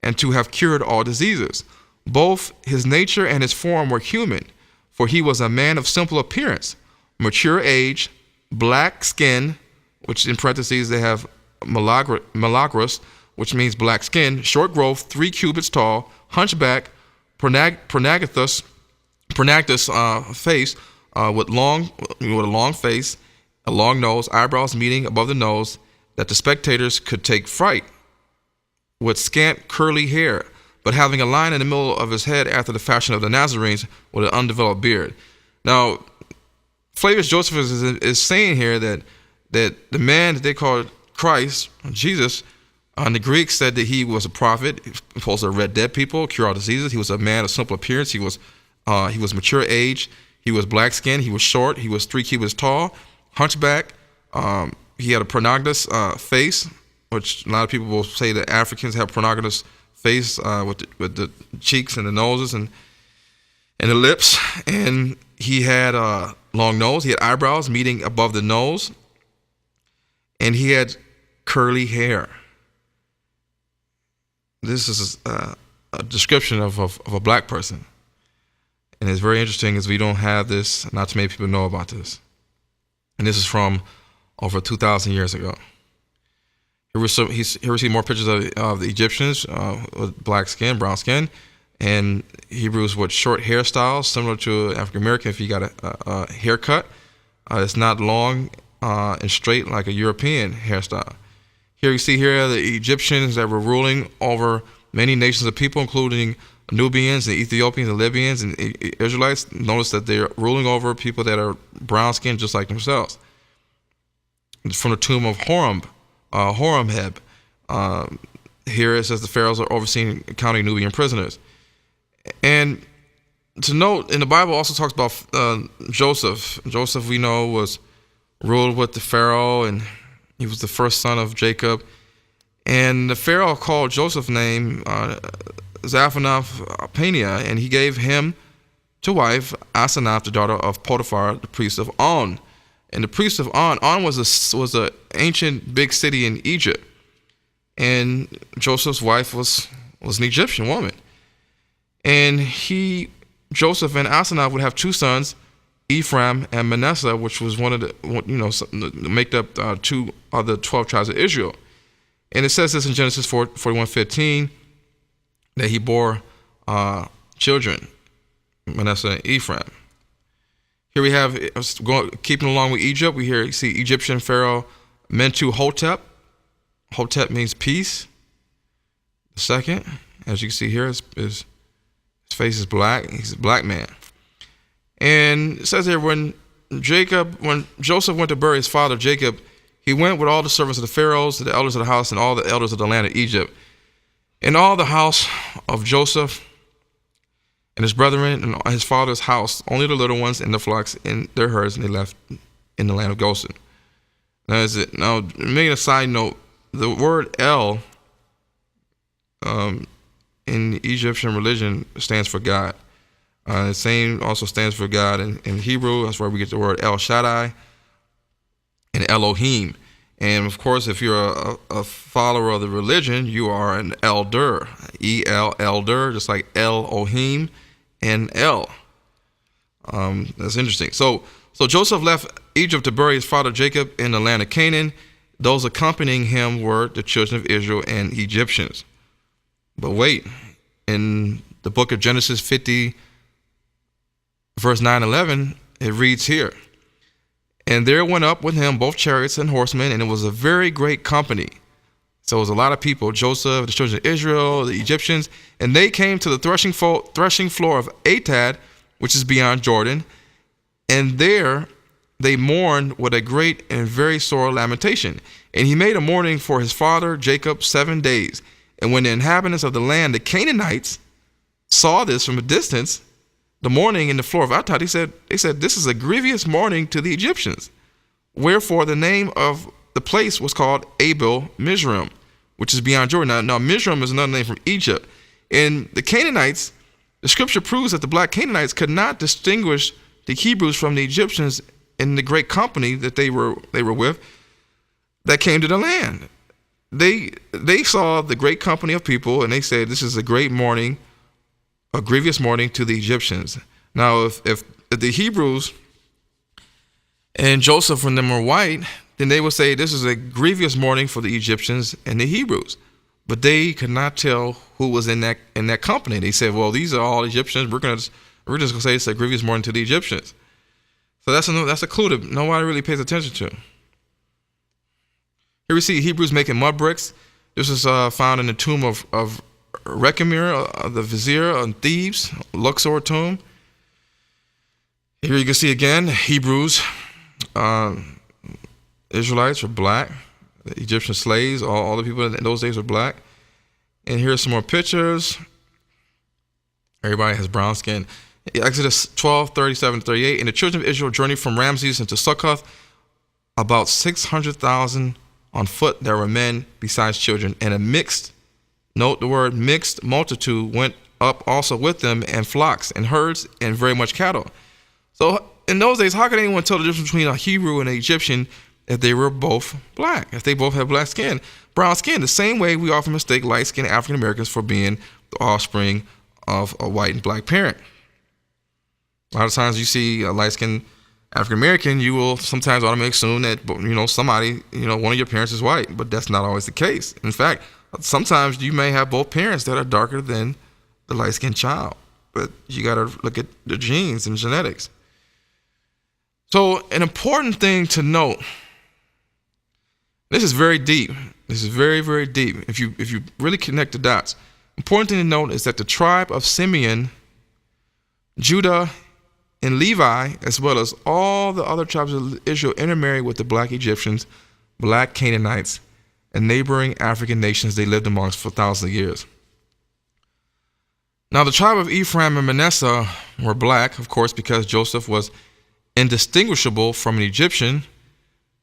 and to have cured all diseases. Both his nature and his form were human, for he was a man of simple appearance, mature age, black skin," which in parentheses they have malagros, which means black skin, "short growth, 3 cubits tall, hunchback, pronagtus face, with a long face, a long nose, eyebrows meeting above the nose, that the spectators could take fright, with scant curly hair, but having a line in the middle of his head after the fashion of the Nazarenes, with an undeveloped beard." Now, Flavius Josephus is saying here that the man that they called Christ, Jesus, the Greeks said that he was a prophet, supposed to read dead people, cure all diseases. He was a man of simple appearance. He was mature age. He was black skinned. He was short. He was 3 cubits tall, hunchback. He had a pronagnous face, which a lot of people will say that Africans have pronagnous face with the cheeks and the noses and the lips. And he had a long nose. He had eyebrows meeting above the nose, and he had curly hair. This is a description of a black person, and it's very interesting as we don't have this. Not too many people know about this, and this is from over 2,000 years ago. Here we see more pictures of the Egyptians with black skin, brown skin, and Hebrews with short hairstyles, similar to African American. If you got a haircut, it's not long and straight like a European hairstyle. Here you see here the Egyptians that were ruling over many nations of people, including Nubians and Ethiopians and Libyans and Israelites. Notice that they're ruling over people that are brown skinned just like themselves. From the tomb of Horemheb, here it says the pharaohs are overseeing counting Nubian prisoners. And to note, in the Bible also talks about Joseph. Joseph, we know, was ruled with the pharaoh, and he was the first son of Jacob. And the pharaoh called Joseph's name Zaphanath-Paneah, and he gave him to wife Asenath, the daughter of Potiphar, the priest of On. And the priest of On was an ancient big city in Egypt. And Joseph's wife was an Egyptian woman. And Joseph and Asenath would have 2 sons, Ephraim and Manasseh, which was one of the make up 2 of the 12 tribes of Israel. And it says this in Genesis 41:15 that he bore children, Manasseh and Ephraim. Here we have, keeping along with Egypt, we see Egyptian Pharaoh Mentuhotep. Hotep means peace. The second, as you can see here, his face is black. He's a black man. And it says here, when Joseph went to bury his father Jacob, he went with all the servants of the pharaohs, the elders of the house, and all the elders of the land of Egypt. And all the house of Joseph and his brethren and his father's house, only the little ones and the flocks and their herds, and they left in the land of Goshen. Now, making a side note, the word El in Egyptian religion stands for God. The same also stands for God in Hebrew. That's where we get the word El Shaddai and Elohim. And of course, if you're a follower of the religion, you are an elder, E-L, elder, just like Elohim and El. That's interesting. So Joseph left Egypt to bury his father Jacob in the land of Canaan. Those accompanying him were the children of Israel and Egyptians. But wait, in the book of Genesis 50, verse 9-11, it reads here, "And there went up with him both chariots and horsemen, and it was a very great company." So it was a lot of people, Joseph, the children of Israel, the Egyptians, and they came to the threshing floor of Atad, which is beyond Jordan, and there they mourned with a great and very sore lamentation. And he made a mourning for his father Jacob 7 days. And when the inhabitants of the land, the Canaanites, saw this from a distance, the mourning in the floor of Atad, they said, "This is a grievous mourning to the Egyptians." Wherefore the name of the place was called Abel Mizraim, which is beyond Jordan. Now Mizraim is another name from Egypt. And the Canaanites, the scripture proves that the black Canaanites could not distinguish the Hebrews from the Egyptians in the great company that they were with that came to the land. They saw the great company of people, and they said, this is a great mourning, a grievous mourning to the Egyptians. Now, if the Hebrews and Joseph and them were white, then they would say this is a grievous mourning for the Egyptians and the Hebrews. But they could not tell who was in that company. They said, well, these are all Egyptians. We're just gonna say it's a grievous mourning to the Egyptians. So that's a clue that nobody really pays attention to. Here we see Hebrews making mud bricks. This is found in the tomb of Rechamir, the vizier on Thebes, Luxor tomb. Here you can see again Hebrews, Israelites are black. The Egyptian slaves, all the people in those days were black. And here's some more pictures. Everybody has brown skin. Exodus 12:37-38. And the children of Israel journeyed from Ramses into Succoth, about 600,000 on foot. There were men besides children. And a mixed, note the word mixed, multitude went up also with them, and flocks and herds and very much cattle. So in those days, how could anyone tell the difference between a Hebrew and an Egyptian if they were both black, if they both had black skin, brown skin? The same way we often mistake light-skinned African Americans for being the offspring of a white and black parent. A lot of times you see a light-skinned African American, you will sometimes automatically assume that somebody, one of your parents is white, but that's not always the case. In fact, sometimes you may have both parents that are darker than the light-skinned child, but you got to look at the genes and genetics. So an important thing to note. This is very deep. This is very, very deep. If you really connect the dots, important thing to note is that the tribe of Simeon, Judah, and Levi, as well as all the other tribes of Israel, intermarried with the black Egyptians, black Canaanites, and neighboring African nations they lived amongst for thousands of years. Now the tribe of Ephraim and Manasseh were black, of course, because Joseph was indistinguishable from an Egyptian,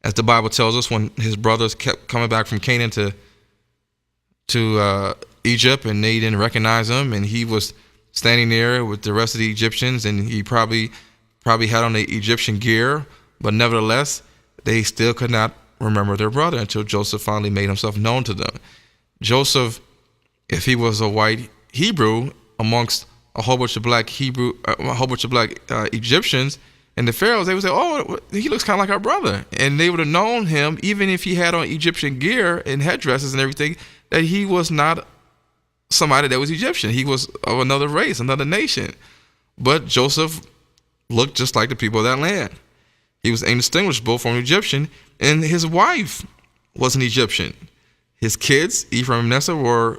as the Bible tells us when his brothers kept coming back from Canaan to Egypt, and they didn't recognize him, and he was standing there with the rest of the Egyptians, and he probably had on the Egyptian gear, but nevertheless, they still could not remember their brother until Joseph finally made himself known to them. Joseph, if he was a white Hebrew amongst a whole bunch of black Egyptians, and the pharaohs, they would say, oh, he looks kind of like our brother. And they would have known him, even if he had on Egyptian gear and headdresses and everything, that he was not somebody that was Egyptian. He was of another race, another nation. But Joseph looked just like the people of that land. He was indistinguishable from an Egyptian, and his wife was an Egyptian. His kids, Ephraim and Manasseh, were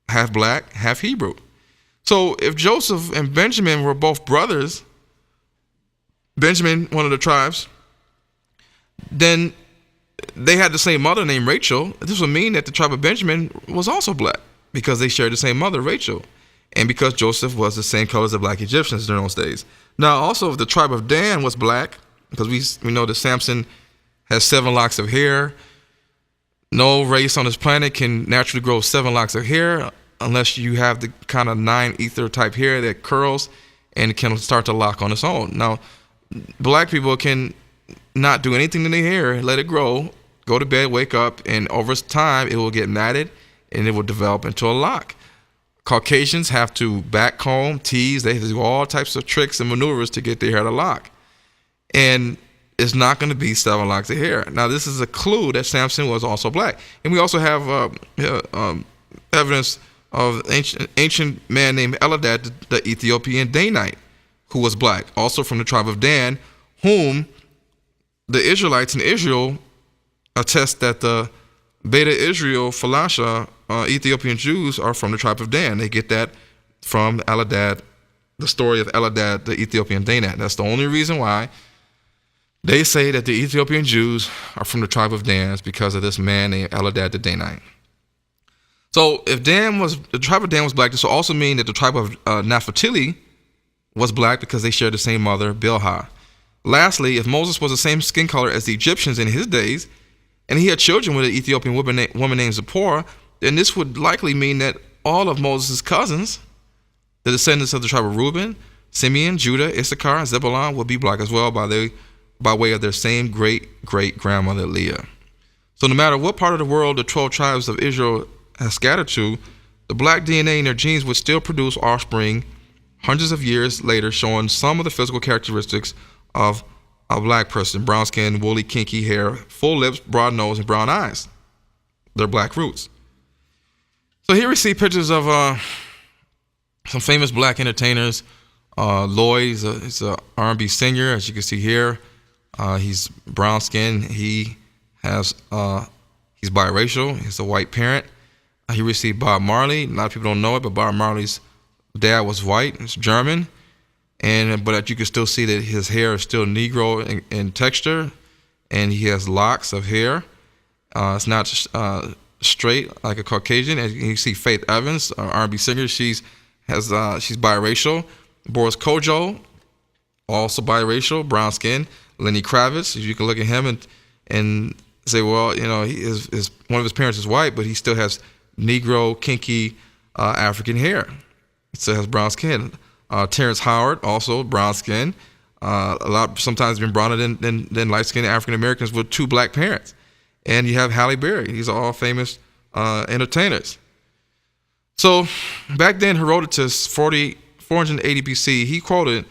half black, half Hebrew. So if Joseph and Benjamin were both brothers, Benjamin, one of the tribes, then they had the same mother named Rachel. This would mean that the tribe of Benjamin was also black because they shared the same mother, Rachel, and because Joseph was the same color as the black Egyptians during those days. Now, also, if the tribe of Dan was black, because we know that Samson has 7 locks of hair. No race on this planet can naturally grow 7 locks of hair unless you have the kind of 9 ether type hair that curls and can start to lock on its own. Now, black people can not do anything to their hair, let it grow, go to bed, wake up, and over time it will get matted and it will develop into a lock. Caucasians have to back comb, tease, they have to do all types of tricks and maneuvers to get their hair to lock. And it's not going to be 7 locks of hair. Now, this is a clue that Samson was also black. And we also have evidence of an ancient man named Eldad, the Ethiopian Danite, who was black, also from the tribe of Dan, whom the Israelites in Israel attest that the Beta Israel Falasha Ethiopian Jews are from the tribe of Dan. They get that from Eldad, the story of Eldad, the Ethiopian Danite. That's the only reason why they say that the Ethiopian Jews are from the tribe of Dan is because of this man named Eldad the Danite. So if the tribe of Dan was black, this will also mean that the tribe of Naphtali was black because they shared the same mother, Bilhah. Lastly, if Moses was the same skin color as the Egyptians in his days, and he had children with an Ethiopian woman named Zipporah, then this would likely mean that all of Moses' cousins, the descendants of the tribe of Reuben, Simeon, Judah, Issachar, and Zebulun, would be black as well by way of their same great-great-grandmother Leah. So no matter what part of the world the 12 tribes of Israel has scattered to, the black DNA in their genes would still produce offspring hundreds of years later, showing some of the physical characteristics of a black person: brown skin, woolly, kinky hair, full lips, broad nose, and brown eyes. They're black roots. So here we see pictures of some famous black entertainers. Lloyd is a R&B singer, as you can see here. He's brown skin. He's biracial. He's a white parent. He received Bob Marley. A lot of people don't know it, but Bob Marley's dad was white. It's German. But you can still see that his hair is still Negro in texture, and he has locks of hair. It's not straight like a Caucasian. And you see Faith Evans, an R&B singer. She's biracial. Boris Kojo, also biracial, brown skin. Lenny Kravitz, you can look at him and say, well, you know, one of his parents is white, but he still has Negro, kinky, African hair. He still has brown skin. Terrence Howard, also brown skin. Sometimes been browner than light-skinned African Americans with two black parents. And you have Halle Berry. These are all famous entertainers. So back then, Herodotus, 480 BC, he quoted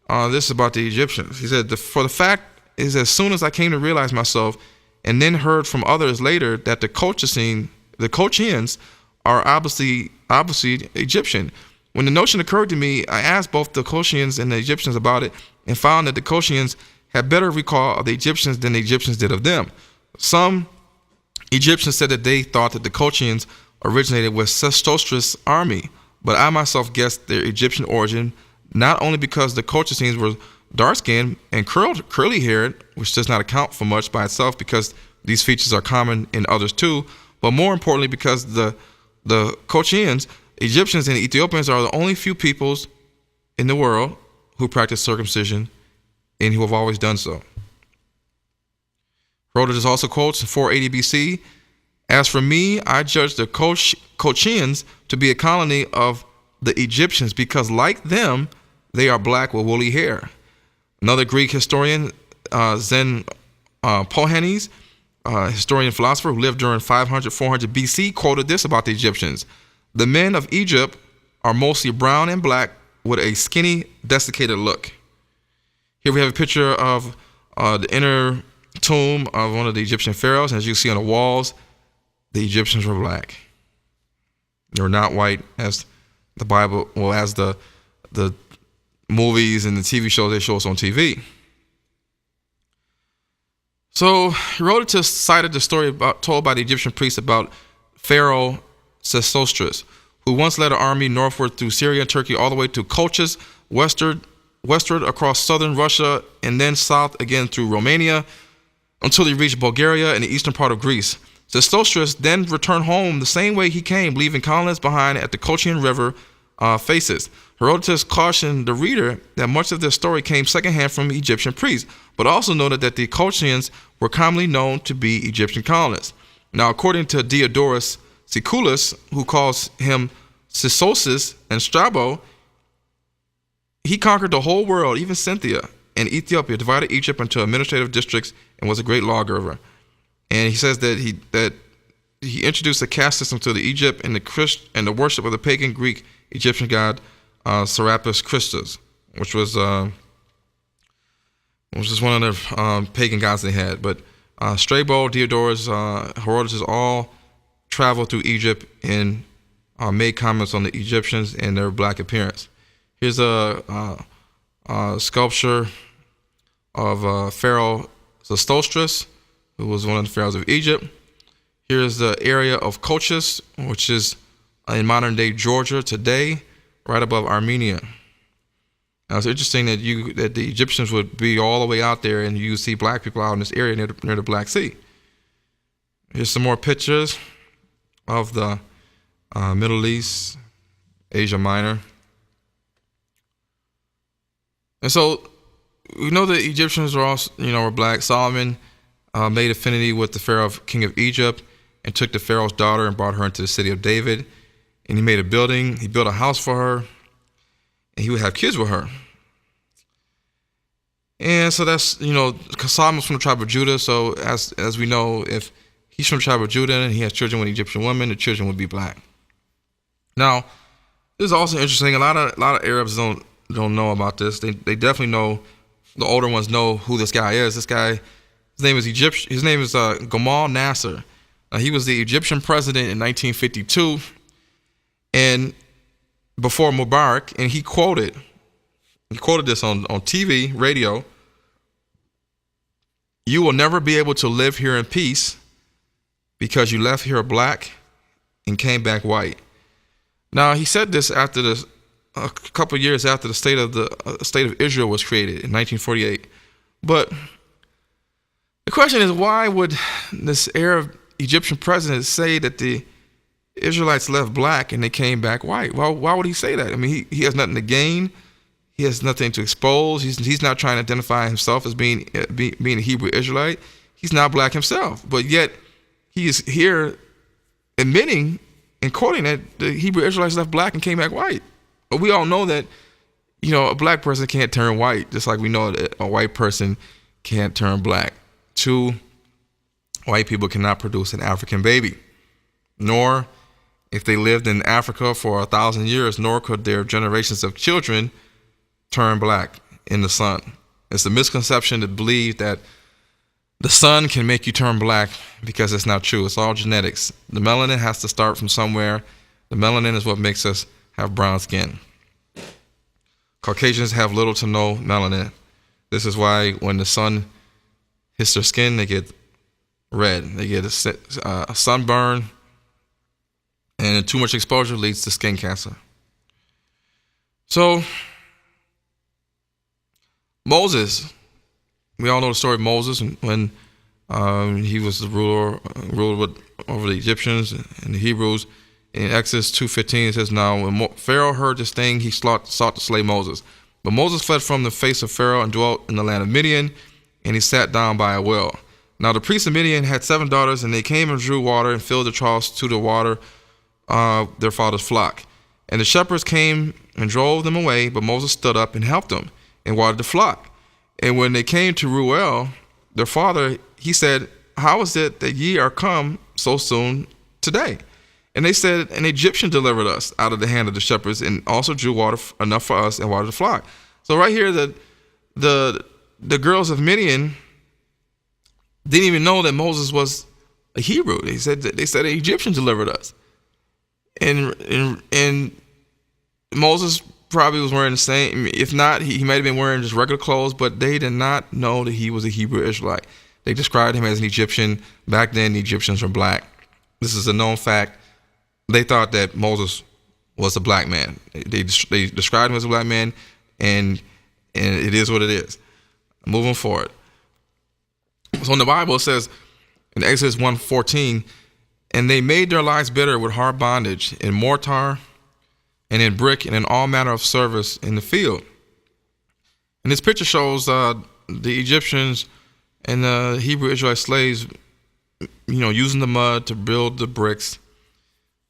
this about the Egyptians. He said, "For the fact is, as soon as I came to realize myself, and then heard from others later that the Colchians are obviously Egyptian. When the notion occurred to me, I asked both the Colchians and the Egyptians about it, and found that the Colchians had better recall of the Egyptians than the Egyptians did of them. Some Egyptians said that they thought that the Colchians originated with Sesostris' army, but I myself guessed their Egyptian origin, not only because the Colchians were dark-skinned and curly-haired, which does not account for much by itself because these features are common in others too, but more importantly because the Colchians, Egyptians, and Ethiopians are the only few peoples in the world who practice circumcision and who have always done so." Herodotus also quotes in 480 BC, "As for me, I judge the Colchians to be a colony of the Egyptians because, like them, they are black with woolly hair." Another Greek historian, Xenophanes, historian philosopher who lived during 500-400 BC, quoted this about the Egyptians: "The men of Egypt are mostly brown and black with a skinny, desiccated look." Here we have a picture of the inner tomb of one of the Egyptian pharaohs. As you see on the walls, the Egyptians were black. They were not white as the Bible, well, as the movies and the TV shows they show us on TV. So Herodotus cited the story told by the Egyptian priests about Pharaoh Sesostris, who once led an army northward through Syria and Turkey all the way to Colchis, westward across southern Russia, and then south again through Romania until he reached Bulgaria and the eastern part of Greece. Sesostris then returned home the same way he came, leaving colonists behind at the Colchian River faces. Herodotus cautioned the reader that much of this story came secondhand from Egyptian priests, but also noted that the Colchians were commonly known to be Egyptian colonists. Now, according to Diodorus Siculus, who calls him Sesostris, and Strabo, he conquered the whole world, even Scythia and Ethiopia, divided Egypt into administrative districts, and was a great lawgiver. And he says that he introduced a caste system to the Egypt and the worship of the pagan Greek Egyptian god Serapis Christus, which was one of the pagan gods they had. But Strabo, Diodorus, Herodotus all traveled through Egypt and made comments on the Egyptians and their black appearance. Here's a sculpture of Pharaoh Sesostris, who was one of the pharaohs of Egypt. Here's the area of Colchis, which is in modern-day Georgia today, right above Armenia. Now, it's interesting that the Egyptians would be all the way out there, and you see black people out in this area near the Black Sea. Here's some more pictures of the Middle East, Asia Minor. And so we know the Egyptians were also, were black. Solomon made affinity with the Pharaoh, king of Egypt, and took the Pharaoh's daughter and brought her into the city of David. And he made a building. He built a house for her, and he would have kids with her. And so that's, because Solomon's from the tribe of Judah. So as we know, if he's from the tribe of Judah and he has children with Egyptian women, the children would be black. Now, this is also interesting. A lot of Arabs don't know about this. They definitely know. The older ones know who this guy is. This guy, his name is Gamal Nasser. He was the Egyptian president in 1952, and before Mubarak, and he quoted this on TV, radio. "You will never be able to live here in peace because you left here black and came back white." Now, he said this after a couple of years after the state of Israel was created in 1948. But the question is, why would this Arab Egyptian president say that the Israelites left black and they came back white? Why would he say that? I mean, he has nothing to gain. He has nothing to expose. He's not trying to identify himself as being a Hebrew Israelite. He's not black himself, but yet he is here admitting and quoting that the Hebrew Israelites left black and came back white. But we all know that, a black person can't turn white, just like we know that a white person can't turn black. Two white people cannot produce an African baby, nor, if they lived in Africa for 1,000 years, nor could their generations of children turn black in the sun. It's a misconception to believe that the sun can make you turn black, because it's not true. It's all genetics. The melanin has to start from somewhere. The melanin is what makes us have brown skin. Caucasians have little to no melanin. This is why when the sun hits their skin, they get red. They get a sunburn, and too much exposure leads to skin cancer. So, Moses, we all know the story of Moses when he was the ruler over the Egyptians and the Hebrews. In Exodus 2:15, it says, "Now when Pharaoh heard this thing, he sought to slay Moses. But Moses fled from the face of Pharaoh and dwelt in the land of Midian, and he sat down by a well. Now the priests of Midian had 7 daughters, and they came and drew water and filled the troughs to the water their father's flock. And the shepherds came and drove them away, but Moses stood up and helped them and watered the flock. And when they came to Reuel, their father, he said, How is it that ye are come so soon today? And they said, An Egyptian delivered us out of the hand of the shepherds, and also drew water enough for us and watered the flock." So right here, the girls of Midian didn't even know that Moses was a Hebrew. They said an Egyptian delivered us, and Moses probably was wearing the same. If not, he might have been wearing just regular clothes, but they did not know that he was a Hebrew Israelite. They described him as an Egyptian. Back then, the Egyptians were black. This is a known fact. They thought that Moses was a black man. They described him as a black man, and it is what it is. Moving forward. So in the Bible, it says in Exodus 1:14, "And they made their lives bitter with hard bondage in mortar and in brick and in all manner of service in the field." And this picture shows the Egyptians and the Hebrew Israelite slaves, using the mud to build the bricks,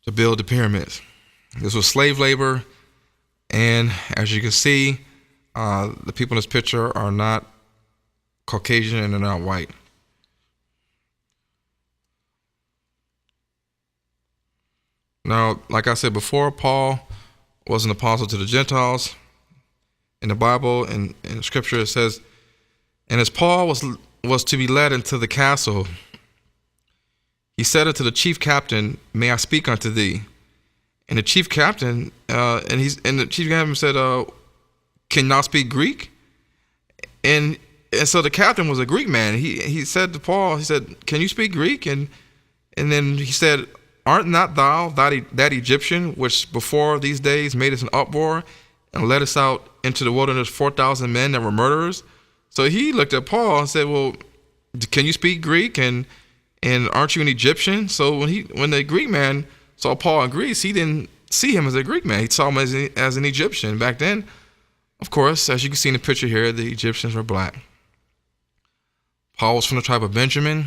to build the pyramids. This was slave labor, and as you can see, the people in this picture are not Caucasian and they're not white. Now, like I said before, Paul was an apostle to the Gentiles. In the Bible and in Scripture, it says, "And as Paul was to be led into the castle, he said unto the chief captain, May I speak unto thee? And the chief captain, said, Can thou speak Greek? And so the captain was a Greek man. He said to Paul, he said, Can you speak Greek? And then he said, Art not thou that Egyptian which before these days made us an uproar and led us out into the wilderness 4,000 men that were murderers? So he looked at Paul and said, Well, can you speak Greek? And aren't you an Egyptian? So when the Greek man saw Paul in Greece, he didn't see him as a Greek man. He saw him as an Egyptian. Back then, Of course, as you can see in the picture here, the Egyptians were black. Paul was from the tribe of Benjamin,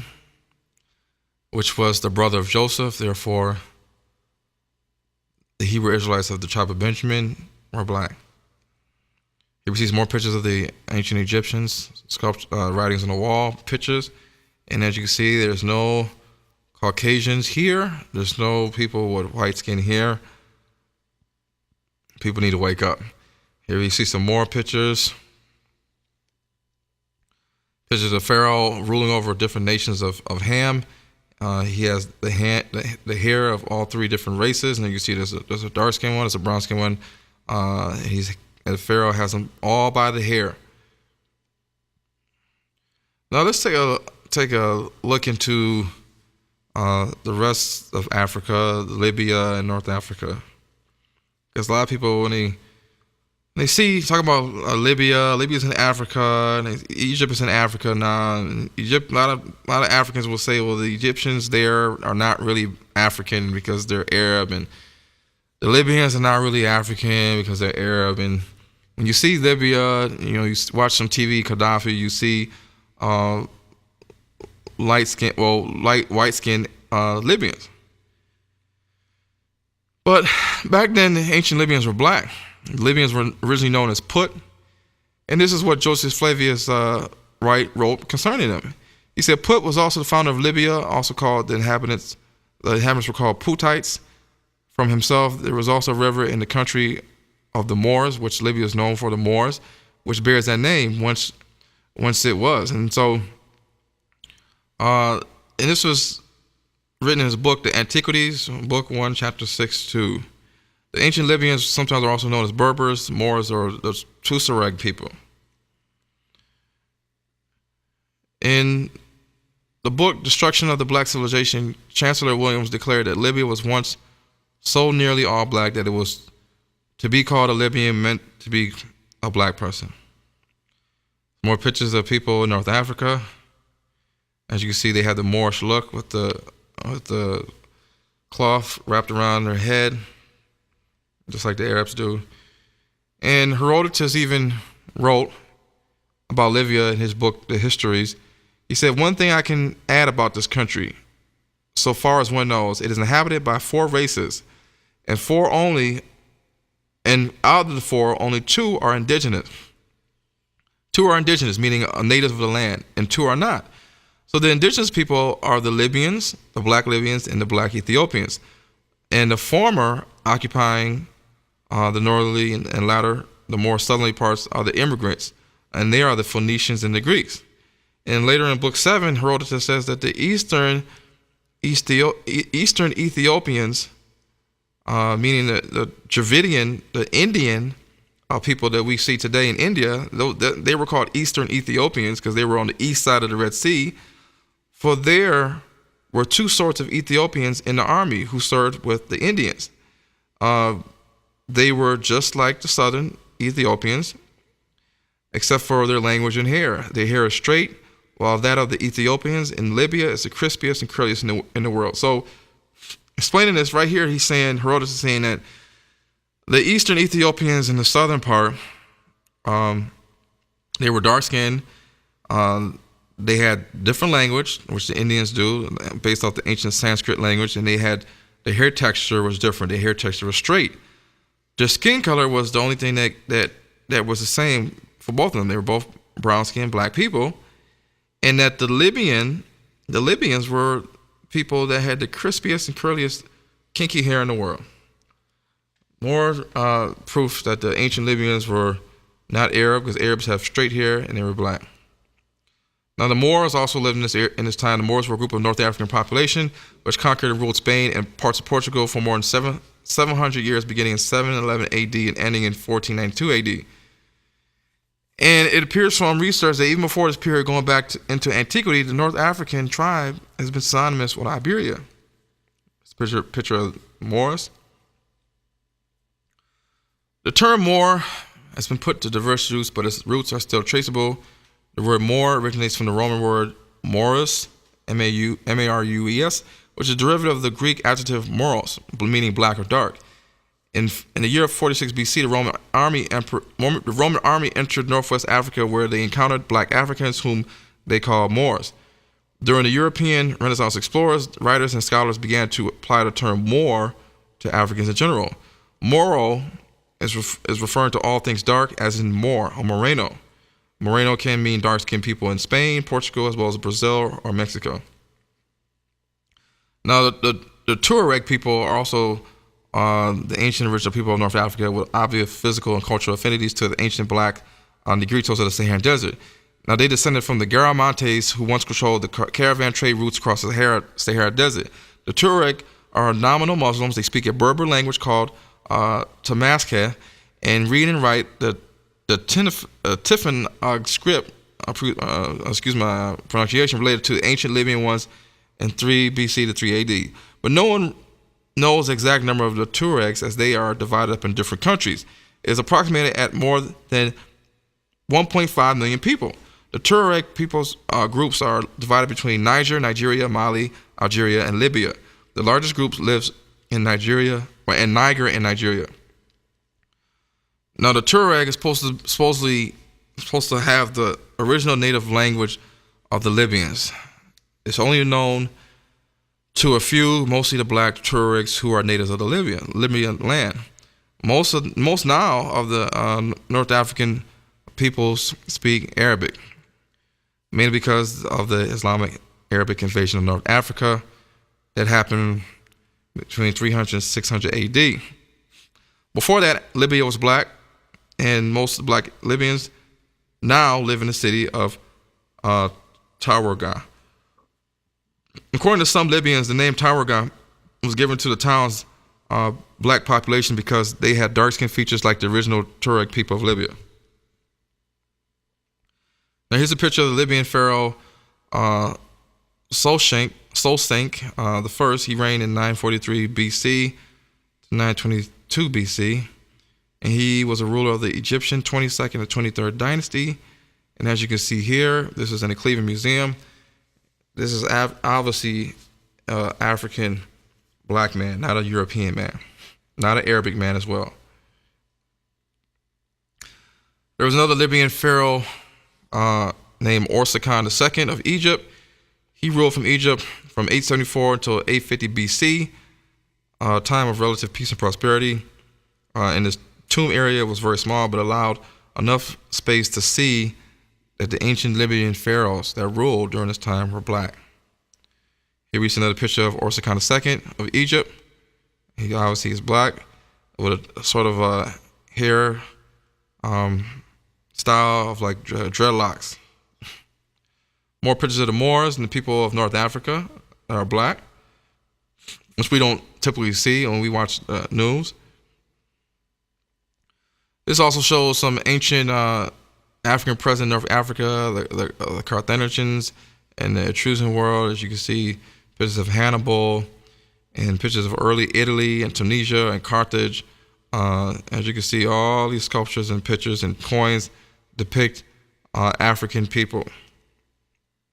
which was the brother of Joseph. Therefore, the Hebrew Israelites of the tribe of Benjamin were black. Here we see more pictures of the ancient Egyptians, writings on the wall, pictures. And as you can see, there's no Caucasians here. There's no people with white skin here. People need to wake up. Here you see some more pictures. Pictures of Pharaoh ruling over different nations of Ham. He has the hair of all three different races. And you can see there's a dark skin one, there's a brown skin one. And Pharaoh has them all by the hair. Now let's take a look into the rest of Africa, Libya and North Africa. Because a lot of people, when they talk about Libya's in Africa, and Egypt is in Africa now. And Egypt, a lot of Africans will say, well, the Egyptians there are not really African because they're Arab, and the Libyans are not really African because they're Arab. And when you see Libya, you watch some TV, Gaddafi, you see white skin Libyans. But back then, the ancient Libyans were black. Libyans were originally known as Put, and this is what Josephus Flavius wrote concerning them. He said Put was also the founder of Libya, also called the inhabitants. The inhabitants were called Putites. From himself, there was also a river in the country of the Moors, which Libya is known for, the Moors, which bears that name once it was. And so, and this was written in his book, The Antiquities, Book 1, Chapter 6-2. The ancient Libyans sometimes are also known as Berbers, Moors, or the Tuareg people. In the book Destruction of the Black Civilization, Chancellor Williams declared that Libya was once so nearly all black that it was to be called a Libyan meant to be a black person. More pictures of people in North Africa. As you can see, they have the Moorish look with the cloth wrapped around their head, just like the Arabs do. And Herodotus even wrote about Libya in his book, The Histories. He said, one thing I can add about this country, so far as one knows, it is inhabited by 4 races, and out of the 4, only 2 are indigenous. 2 are indigenous, meaning a native of the land, and 2 are not. So the indigenous people are the Libyans, the black Libyans, and the black Ethiopians. And the former occupying the northerly and latter, the more southerly parts, are the immigrants, and they are the Phoenicians and the Greeks. And later in Book 7, Herodotus says that the Eastern Ethiopians, meaning the Dravidian, the Indian people that we see today in India, they were called Eastern Ethiopians because they were on the east side of the Red Sea. For there were 2 sorts of Ethiopians in the army who served with the Indians. They were just like the southern Ethiopians, except for their language and hair. Their hair is straight, while that of the Ethiopians in Libya is the crispiest and curliest in the world. So, explaining this right here, Herodotus is saying that the eastern Ethiopians in the southern part, they were dark-skinned. They had different language, which the Indians do, based off the ancient Sanskrit language, and the hair texture was different. Their hair texture was straight. Their skin color was the only thing that was the same for both of them. They were both brown-skinned black people, and that the Libyans were people that had the crispiest and curliest kinky hair in the world. More proof that the ancient Libyans were not Arab, because Arabs have straight hair and they were black. Now the Moors also lived in this time. The Moors were a group of North African population which conquered and ruled Spain and parts of Portugal for more than 700 years, beginning in 711 AD and ending in 1492 AD. And it appears from research that even before this period, going back into antiquity, the North African tribe has been synonymous with Iberia. It's a picture of Moors. The term Moor has been put to diverse use, but its roots are still traceable. The word Moor originates from the Roman word Morus, M-A-R-U-E-S, which is a derivative of the Greek adjective moros, meaning black or dark. In the year 46 BC, the Roman army entered northwest Africa, where they encountered black Africans whom they called Moors. During the European Renaissance explorers, writers, and scholars began to apply the term Moor to Africans in general. Moro is referring to all things dark, as in Moor or Moreno. Moreno can mean dark-skinned people in Spain, Portugal, as well as Brazil or Mexico. Now, the Tuareg people are also the ancient original people of North Africa with obvious physical and cultural affinities to the ancient black Negritos of the Saharan Desert. Now, they descended from the Garamantes, who once controlled the caravan trade routes across the Sahara Desert. The Tuareg are nominal Muslims. They speak a Berber language called Tamaské, and read and write the Tiffin script, excuse my pronunciation, related to the ancient Libyan ones in 3 BC to 3 AD. But no one knows the exact number of the Tuaregs, as they are divided up in different countries. It is approximated at more than 1.5 million people. The Tuareg people's groups are divided between Niger, Nigeria, Mali, Algeria, and Libya. The largest group lives in Niger and Nigeria. Now, the Tuareg is supposed to have the original native language of the Libyans. It's only known to a few, mostly the black Tuaregs, who are natives of the Libyan land. Most now of the North African peoples speak Arabic, mainly because of the Islamic Arabic invasion of North Africa that happened between 300 and 600 AD. Before that, Libya was black, and most black Libyans now live in the city of Tawarga. According to some Libyans, the name Tawarga was given to the town's black population because they had dark-skinned features like the original Tuareg people of Libya. Now, here's a picture of the Libyan pharaoh Solsenk the first. He reigned in 943 BC to 922 BC, and he was a ruler of the Egyptian 22nd and 23rd dynasty. And as you can see here, this is in the Cleveland Museum. This is obviously an African black man, not a European man, not an Arabic man as well. There was another Libyan pharaoh named Orsakan II of Egypt. He ruled from Egypt from 874 until 850 BC, a time of relative peace and prosperity. And his tomb area was very small, but allowed enough space to see that the ancient Libyan pharaohs that ruled during this time were black. Here we see another picture of Orsakan II of Egypt. He obviously is black with a sort of a hair style of like dreadlocks. More pictures of the Moors and the people of North Africa that are black, which we don't typically see when we watch news. This also shows some ancient African presence in North Africa, the Carthaginians and the Etruscan world. As you can see, pictures of Hannibal and pictures of early Italy and Tunisia and Carthage. As you can see, all these sculptures and pictures and coins depict African people.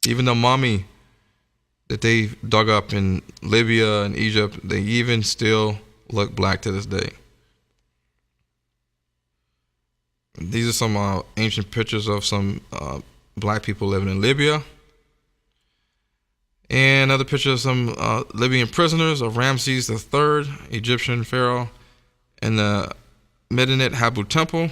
Even the mummy that they dug up in Libya and Egypt, they even still look black to this day. These are some ancient pictures of some black people living in Libya. And another picture of some Libyan prisoners of Ramses III, Egyptian pharaoh, in the Medinet Habu temple.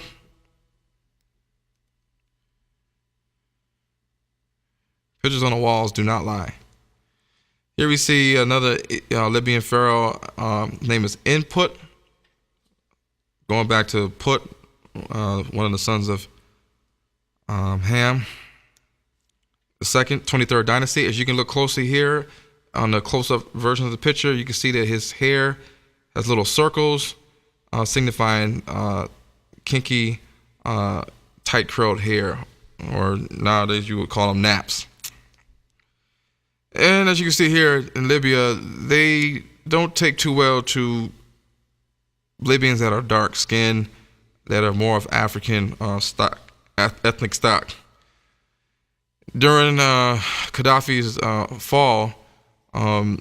Pictures on the walls do not lie. Here we see another Libyan pharaoh. Name is Input. Going back to Put, one of the sons of Ham. The second, 23rd dynasty. As you can look closely here on the close-up version of the picture, you can see that his hair has little circles signifying kinky, tight curled hair, or nowadays you would call them naps. And as you can see here in Libya, they don't take too well to Libyans that are dark skinned, that are more of African ethnic stock. During Gaddafi's fall, a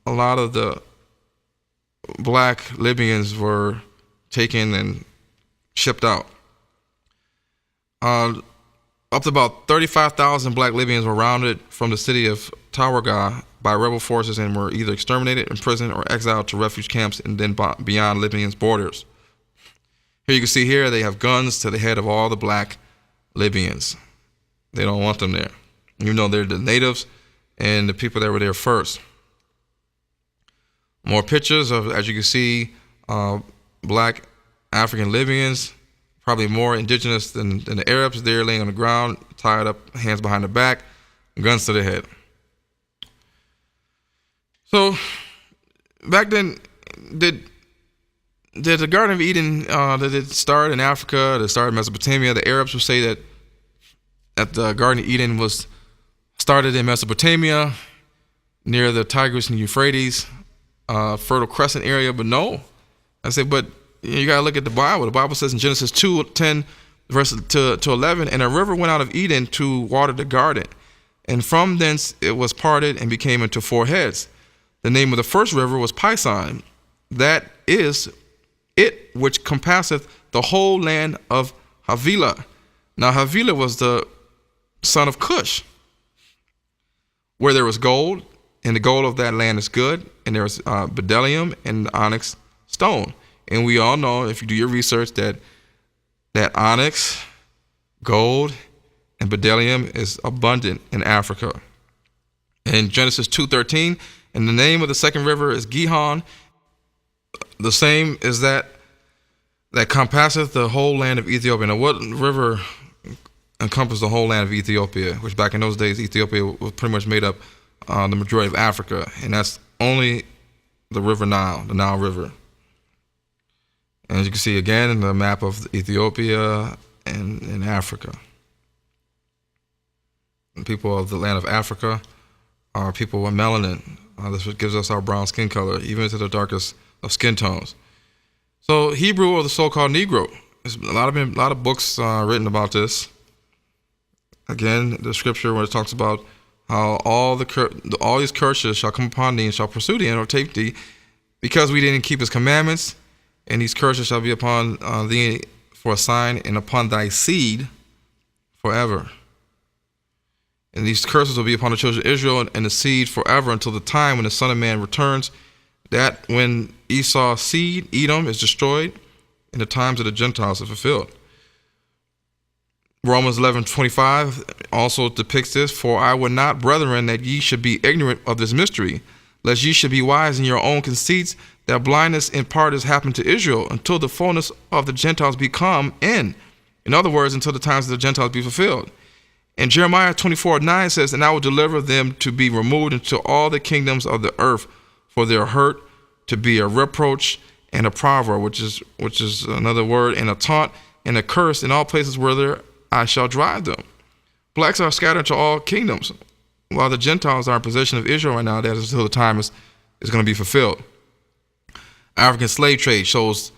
lot of the black Libyans were taken and shipped out. Up to about 35,000 black Libyans were rounded from the city of Tawarga by rebel forces and were either exterminated, imprisoned, or exiled to refuge camps and then beyond Libyan's borders. Here you can see here they have guns to the head of all the black Libyans. They don't want them there, even though they're the natives and the people that were there first. More pictures of, as you can see, black African Libyans, probably more indigenous than the Arabs. They're laying on the ground, tied up, hands behind their back, guns to their head. So back then, did the Garden of Eden, did it start in Africa? Did it start in Mesopotamia? The Arabs would say that the Garden of Eden was started in Mesopotamia, near the Tigris and Euphrates, Fertile Crescent area. But no, I say, but you gotta look at the Bible. The Bible says in Genesis 2:10, verse to 11, and a river went out of Eden to water the garden, and from thence it was parted and became into four heads. The name of the first river was Pison. That is it which compasseth the whole land of Havilah. Now Havilah was the son of Cush, where there was gold, and the gold of that land is good, and there was bdellium and onyx stone. And we all know, if you do your research, that onyx, gold, and bdellium is abundant in Africa. In Genesis 2:13, and the name of the second river is Gihon. The same is that compasseth the whole land of Ethiopia. Now, what river encompassed the whole land of Ethiopia? Which back in those days, Ethiopia was pretty much made up the majority of Africa, and that's only the River Nile, the Nile River. And as you can see again in the map of Ethiopia and in Africa. The people of the land of Africa are people with melanin. This gives us our brown skin color, even to the darkest of skin tones. So Hebrew, or the so-called Negro, there's a lot of books written about this. Again, the scripture where it talks about how all these curses shall come upon thee and shall pursue thee and overtake thee, because we didn't keep his commandments, and these curses shall be upon thee for a sign, and upon thy seed forever. And these curses will be upon the children of Israel and the seed forever, until the time when the Son of Man returns, that when Esau's seed, Edom, is destroyed, and the times of the Gentiles are fulfilled. Romans 11:25 also depicts this. For I would not, brethren, that ye should be ignorant of this mystery, lest ye should be wise in your own conceits, that blindness in part has happened to Israel, until the fullness of the Gentiles be come in. In other words, until the times of the Gentiles be fulfilled. And Jeremiah 24:9 says, and I will deliver them to be removed into all the kingdoms of the earth, for their hurt to be a reproach and a proverb, which is another word, and a taunt and a curse in all places where I shall drive them. Blacks are scattered to all kingdoms, while the Gentiles are in possession of Israel right now. That is until the time is going to be fulfilled. African slave trade shows,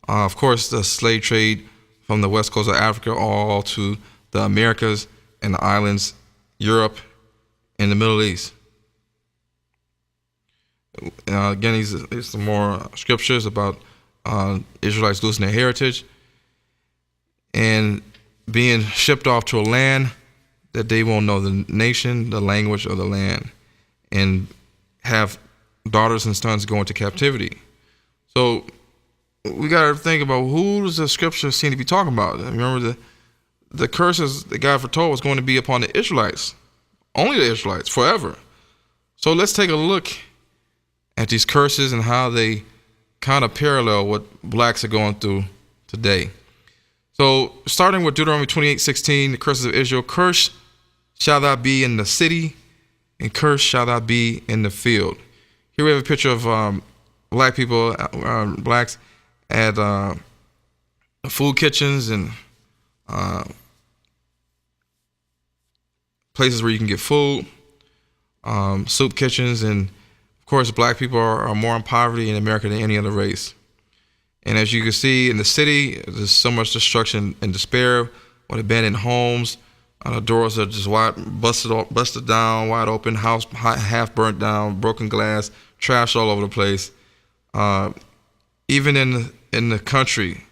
of course, the slave trade from the west coast of Africa all to the Americas and the islands, Europe, and the Middle East. Again, these some more scriptures about Israelites losing their heritage and being shipped off to a land that they won't know the nation, the language of the land, and have daughters and sons go into captivity. So we got to think about, who does the scripture seem to be talking about? Remember, the curses that God foretold was going to be upon the Israelites, only the Israelites, forever. So let's take a look at these curses and how they kind of parallel what blacks are going through today. So starting with Deuteronomy 28:16, the curses of Israel: cursed shall thou be in the city, and cursed shall thou be in the field. Here we have a picture of black people, blacks at food kitchens and places where you can get food, soup kitchens, and of course black people are more in poverty in America than any other race. And as you can see in the city, there's so much destruction and despair, with abandoned homes, the doors are just busted down, wide open, house half burnt down, broken glass, trash all over the place. Even in the country,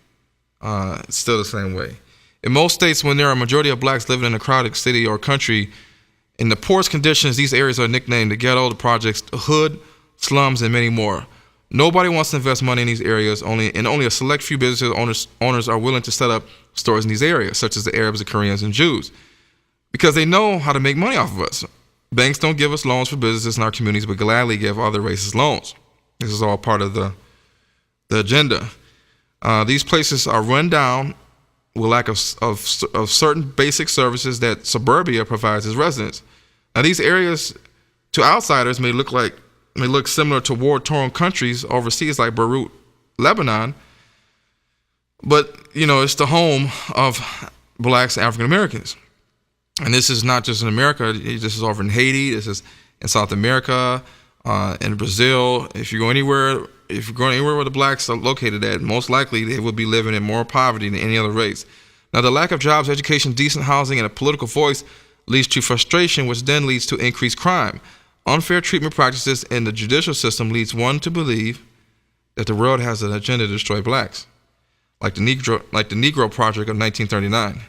it's still the same way. In most states, when there are a majority of blacks living in a crowded city or country, in the poorest conditions, these areas are nicknamed the ghetto, the projects, the hood, slums, and many more. Nobody wants to invest money in these areas. Only a select few business owners are willing to set up stores in these areas, such as the Arabs, the Koreans, and Jews, because they know how to make money off of us. Banks don't give us loans for businesses in our communities, but gladly give other races loans. This is all part of the agenda. These places are run down with lack of certain basic services that suburbia provides its residents. Now, these areas to outsiders may look similar to war-torn countries overseas like Beirut, Lebanon, but it's the home of blacks, African Americans. And this is not just in America. This is over in Haiti. This is in South America, in Brazil. If you're going anywhere where the blacks are located at, most likely they will be living in more poverty than any other race. Now, the lack of jobs, education, decent housing, and a political voice leads to frustration, which then leads to increased crime. Unfair treatment practices in the judicial system leads one to believe that the world has an agenda to destroy blacks, like the Negro Project of 1939.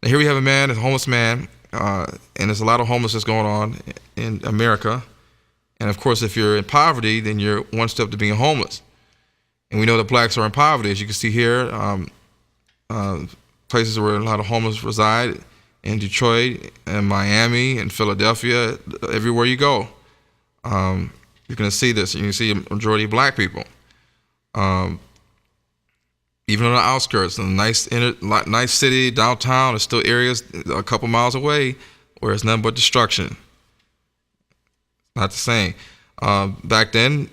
Now, here we have a homeless man, and there's a lot of homelessness going on in America. And of course, if you're in poverty, then you're one step to being homeless. And we know that blacks are in poverty, as you can see here. Places where a lot of homeless reside, in Detroit, and Miami, and Philadelphia, everywhere you go. You're going to see this. You can see a majority of black people. Even on the outskirts, in a nice city, downtown, there's still areas a couple miles away where it's nothing but destruction. Not the same. Back then,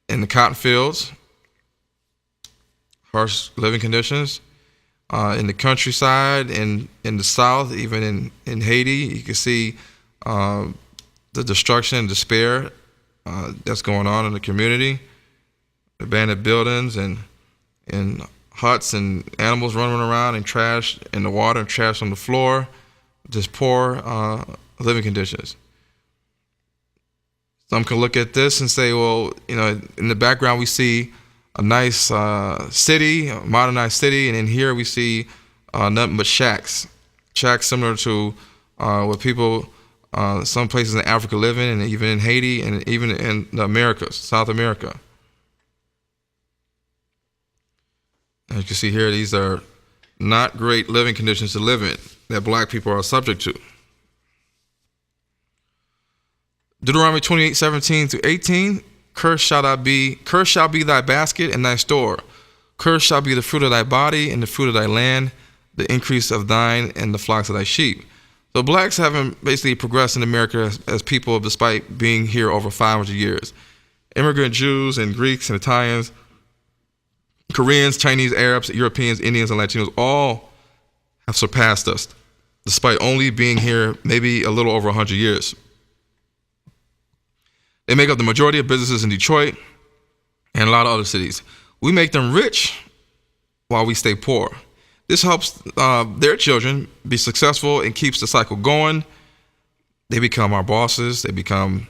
in the cotton fields, harsh living conditions. In the countryside, in the South, even in Haiti, you can see the destruction and despair that's going on in the community. Abandoned buildings and huts and animals running around and trash in the water and trash on the floor. Just poor living conditions. Some can look at this and say, well, in the background we see a nice city, a modernized city, and in here we see nothing but shacks similar to what people, some places in Africa live in, and even in Haiti, and even in the Americas, South America. As you can see here, these are not great living conditions to live in that black people are subject to. Deuteronomy 28:17-18. Cursed shall be thy basket and thy store. Cursed shall be the fruit of thy body and the fruit of thy land, the increase of thine and the flocks of thy sheep. So blacks haven't basically progressed in America as people despite being here over 500 years. Immigrant Jews and Greeks and Italians, Koreans, Chinese, Arabs, Europeans, Indians, and Latinos all have surpassed us, despite only being here maybe a little over 100 years. They make up the majority of businesses in Detroit and a lot of other cities. We make them rich while we stay poor. This helps their children be successful and keeps the cycle going. They become our bosses. They become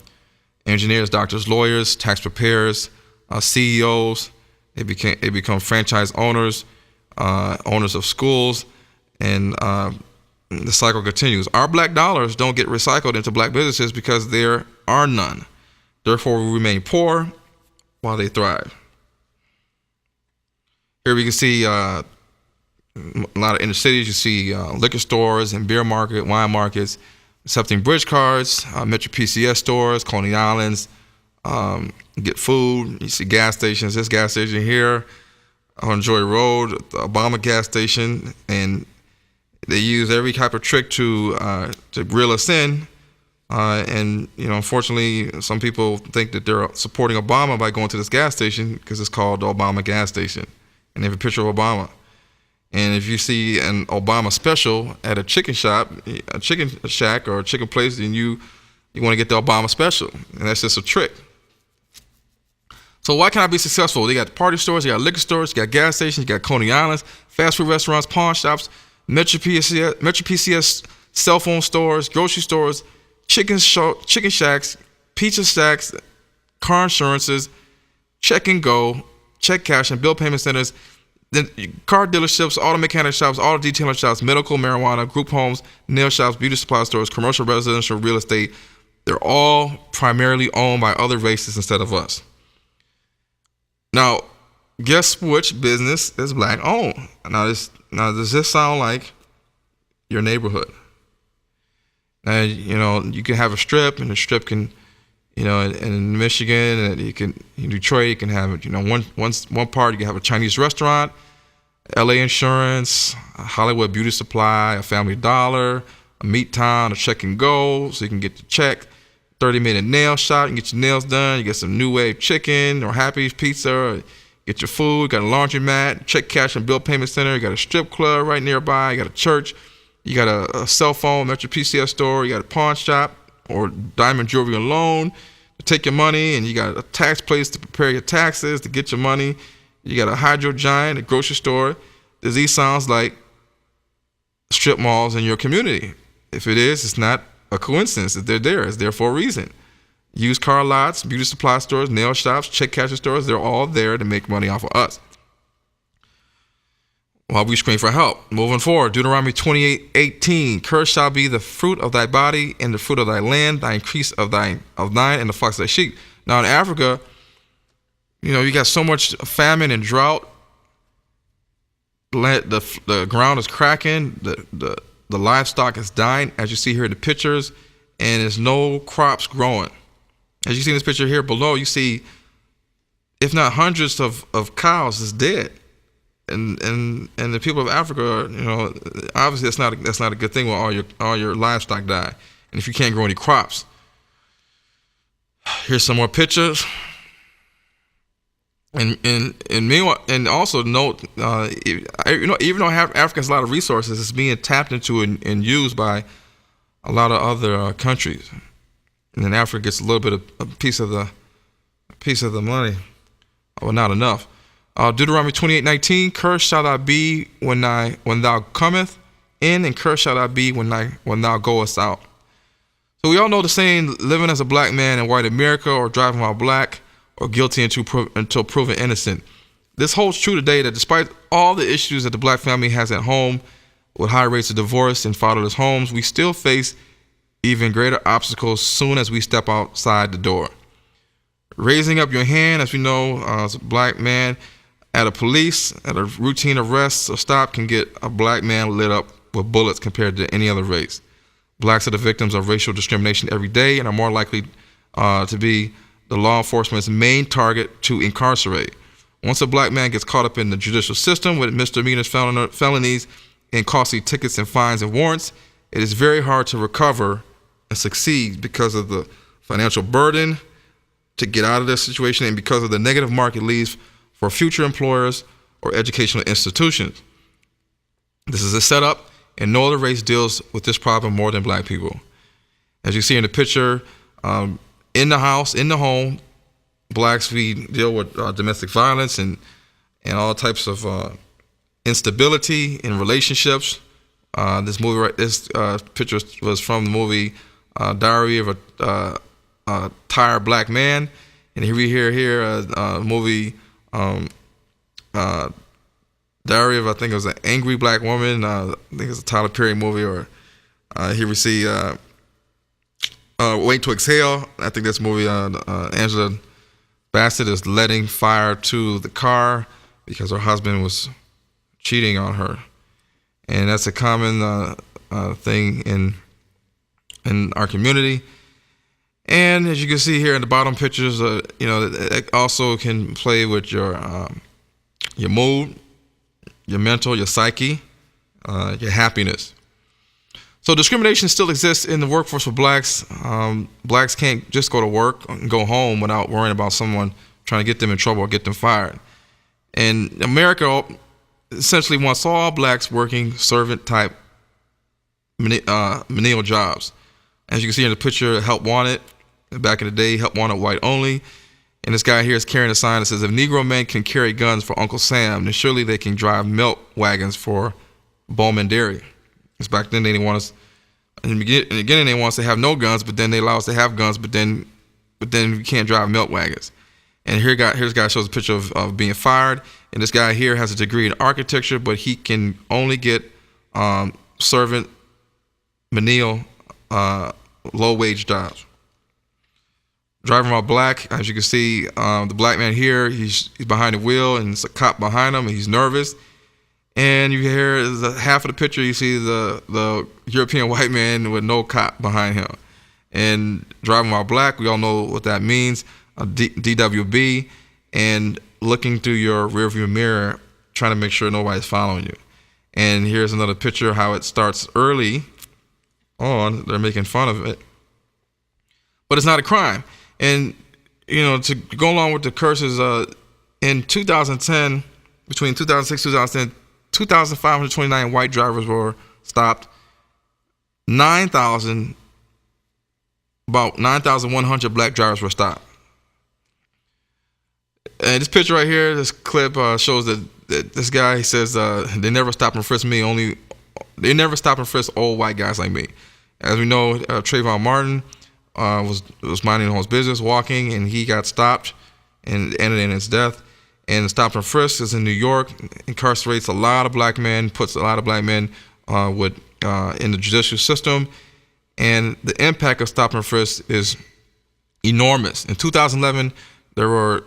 engineers, doctors, lawyers, tax preparers, CEOs. They become franchise owners, owners of schools, and the cycle continues. Our black dollars don't get recycled into black businesses because there are none. Therefore, we remain poor while they thrive. Here we can see a lot of inner cities. You see liquor stores and beer market, wine markets, accepting bridge cards, Metro PCS stores, Coney Islands, get food. You see gas stations. This gas station here on Joy Road, the Obama gas station, and they use every type of trick to reel us in. And unfortunately, some people think that they're supporting Obama by going to this gas station because it's called the Obama gas station, and they have a picture of Obama. And if you see an Obama special at a chicken shop, a chicken shack, or a chicken place, then you want to get the Obama special, and that's just a trick. So why can't I be successful? They got party stores, you got liquor stores, you got gas stations, you got Coney Islands, fast food restaurants, pawn shops, Metro PCS cell phone stores, grocery stores, chicken shacks, pizza shacks, car insurances, check and go, check cash, and bill payment centers, then car dealerships, auto mechanic shops, auto detailing shops, medical, marijuana, group homes, nail shops, beauty supply stores, commercial, residential, real estate. They're all primarily owned by other races instead of us. Now, guess which business is black owned? Now, does this sound like your neighborhood? And you can have a strip, and the strip can, in Michigan, and in Detroit, you can have, one part you can have a Chinese restaurant, LA Insurance, a Hollywood Beauty Supply, a Family Dollar, a Meat Town, a Check and Go, so you can get the check. 30-minute nail shop, you can get your nails done. You get some New Wave chicken or Happy's Pizza, or get your food. You got a laundromat, check cash and bill payment center. You got a strip club right nearby. You got a church. You got a cell phone, Metro PCS store. You got a pawn shop or diamond jewelry and loan to take your money. And you got a tax place to prepare your taxes, to get your money. You got a Hydro Giant, a grocery store. Does these sounds like strip malls in your community? If it is, it's not a coincidence that they're there. It's there for a reason. Used car lots, beauty supply stores, nail shops, check cashing stores, they're all there to make money off of us while we scream for help. Moving forward, Deuteronomy 28:18, cursed shall be the fruit of thy body and the fruit of thy land, thy increase of thine and the flocks of thy sheep. Now in Africa, you got so much famine and drought. The ground is cracking. The livestock is dying, as you see here in the pictures, and there's no crops growing. As you see in this picture here below, you see, if not hundreds of cows is dead. And the people of Africa, obviously that's not a good thing when all your livestock die, and if you can't grow any crops. Here's some more pictures. And meanwhile, and also note, even though Africa has a lot of resources, it's being tapped into and used by a lot of other countries. And then Africa gets a little bit of a piece of the money, but not enough. Deuteronomy 28:19, cursed shall thou be when thou cometh in, and cursed shall thou be when thou goest out. So we all know the saying, living as a black man in white America, or driving while black, or guilty until proven innocent. This holds true today, that despite all the issues that the black family has at home, with high rates of divorce and fatherless homes, we still face even greater obstacles soon as we step outside the door. Raising up your hand, as we know, as a black man at a routine arrest or stop, can get a black man lit up with bullets compared to any other race. Blacks are the victims of racial discrimination every day and are more likely to be the law enforcement's main target to incarcerate. Once a black man gets caught up in the judicial system with misdemeanors, felonies, and costly tickets and fines and warrants, it is very hard to recover and succeed because of the financial burden to get out of this situation and because of the negative mark it leaves for future employers or educational institutions. This is a setup, and no other race deals with this problem more than black people. As you see in the picture, in the house, in the home, blacks, we deal with domestic violence and all types of instability in relationships. This picture was from the movie Diary of a Tired Black Man, and here we hear a movie Diary of, I think it was an Angry Black Woman. I think it's a Tyler Perry movie. Or here we see Wait to Exhale. I think this movie, Angela Bassett is letting fire to the car because her husband was cheating on her, and that's a common thing in our community. And as you can see here in the bottom pictures, it also can play with your mood, your mental, your psyche, your happiness. So discrimination still exists in the workforce for blacks. Blacks can't just go to work and go home without worrying about someone trying to get them in trouble or get them fired. And America essentially wants all blacks working servant-type menial jobs. As you can see in the picture, help wanted. Back in the day, help wanted white only. And this guy here is carrying a sign that says, if Negro men can carry guns for Uncle Sam, then surely they can drive milk wagons for Bowman Dairy. Because back then they didn't want us, in the beginning they want us to have no guns, but then they allow us to have guns, but then we can't drive milk wagons. And here's a guy shows a picture of being fired. And this guy here has a degree in architecture, but he can only get servant, menial, low-wage jobs. Driving while black, as you can see, the black man here, he's behind the wheel, and it's a cop behind him, and he's nervous. And you hear half of the picture, you see the European white man with no cop behind him. And driving while black, we all know what that means, DWB, and looking through your rearview mirror, trying to make sure nobody's following you. And here's another picture of how it starts early on. They're making fun of it. But it's not a crime. And, to go along with the curses, in 2010, between 2006 and 2010, 2,529 white drivers were stopped. About 9,100 black drivers were stopped. And this picture right here, this clip shows that this guy, he says, they never stop and frisk me. They never stop and frisk old white guys like me. As we know, Trayvon Martin was minding his business, walking, and he got stopped and ended in his death. And stop and frisk is in New York, incarcerates a lot of black men, puts a lot of black men in the judicial system. And the impact of stop and frisk is enormous. In 2011, there were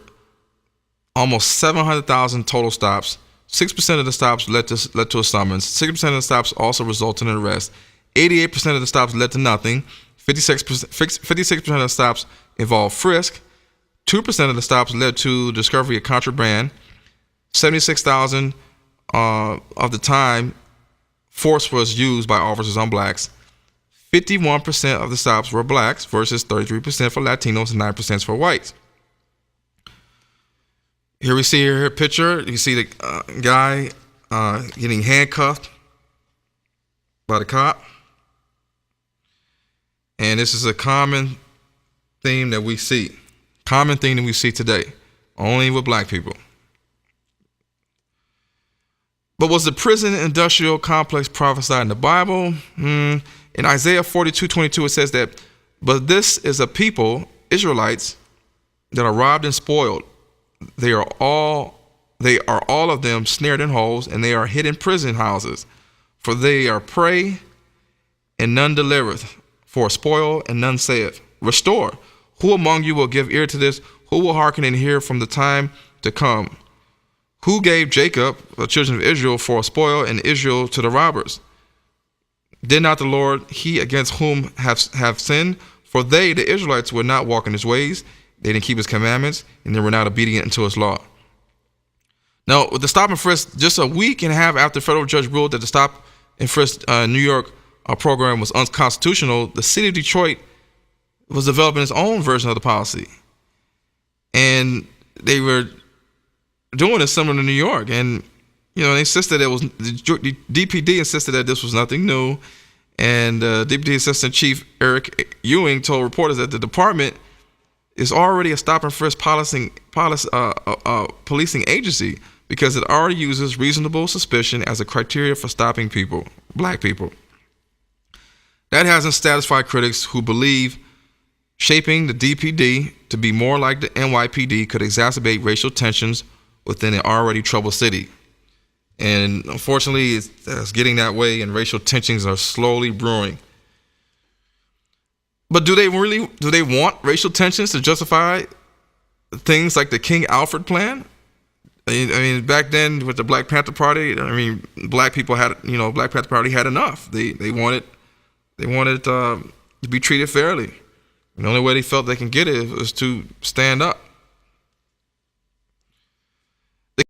almost 700,000 total stops. 6% of the stops led to a summons. 6% of the stops also resulted in an arrest. 88% of the stops led to nothing. 56% of the stops involved frisk. 2% of the stops led to discovery of contraband. 76,000 of the time, force was used by officers on blacks. 51% of the stops were blacks versus 33% for Latinos and 9% for whites. Here we see a picture. You see the guy getting handcuffed by the cop. And this is a common theme that we see. Common thing that we see today, only with black people. But was the prison industrial complex prophesied in the Bible? In Isaiah 42:22, it says that, but this is a people, Israelites, that are robbed and spoiled. They are all of them snared in holes, and they are hid in prison houses. For they are prey, and none delivereth, for a spoil, and none saith, restore. Who among you will give ear to this? Who will hearken and hear from the time to come? Who gave Jacob, the children of Israel, for a spoil, and Israel to the robbers? Did not the Lord, he against whom have sinned? For they, the Israelites, would not walk in his ways. They didn't keep his commandments, and they were not obedient unto his law. Now, with the stop and frisk, just a week and a half after the federal judge ruled that the stop and frisk New York program was unconstitutional, the city of Detroit was developing its own version of the policy. And they were doing it similar to New York. And, they insisted the DPD insisted that this was nothing new. And Deputy Assistant Chief Eric Ewing told reporters that the department is already a stop and frisk policing agency because it already uses reasonable suspicion as a criteria for stopping people, black people. That hasn't satisfied critics who believe shaping the DPD to be more like the NYPD could exacerbate racial tensions within an already troubled city. And unfortunately, it's getting that way, and racial tensions are slowly brewing. But do they want racial tensions to justify things like the King Alfred plan? I mean, back then with the Black Panther Party, Black Panther Party had enough. They wanted to be treated fairly. And the only way they felt they can get it was to stand up.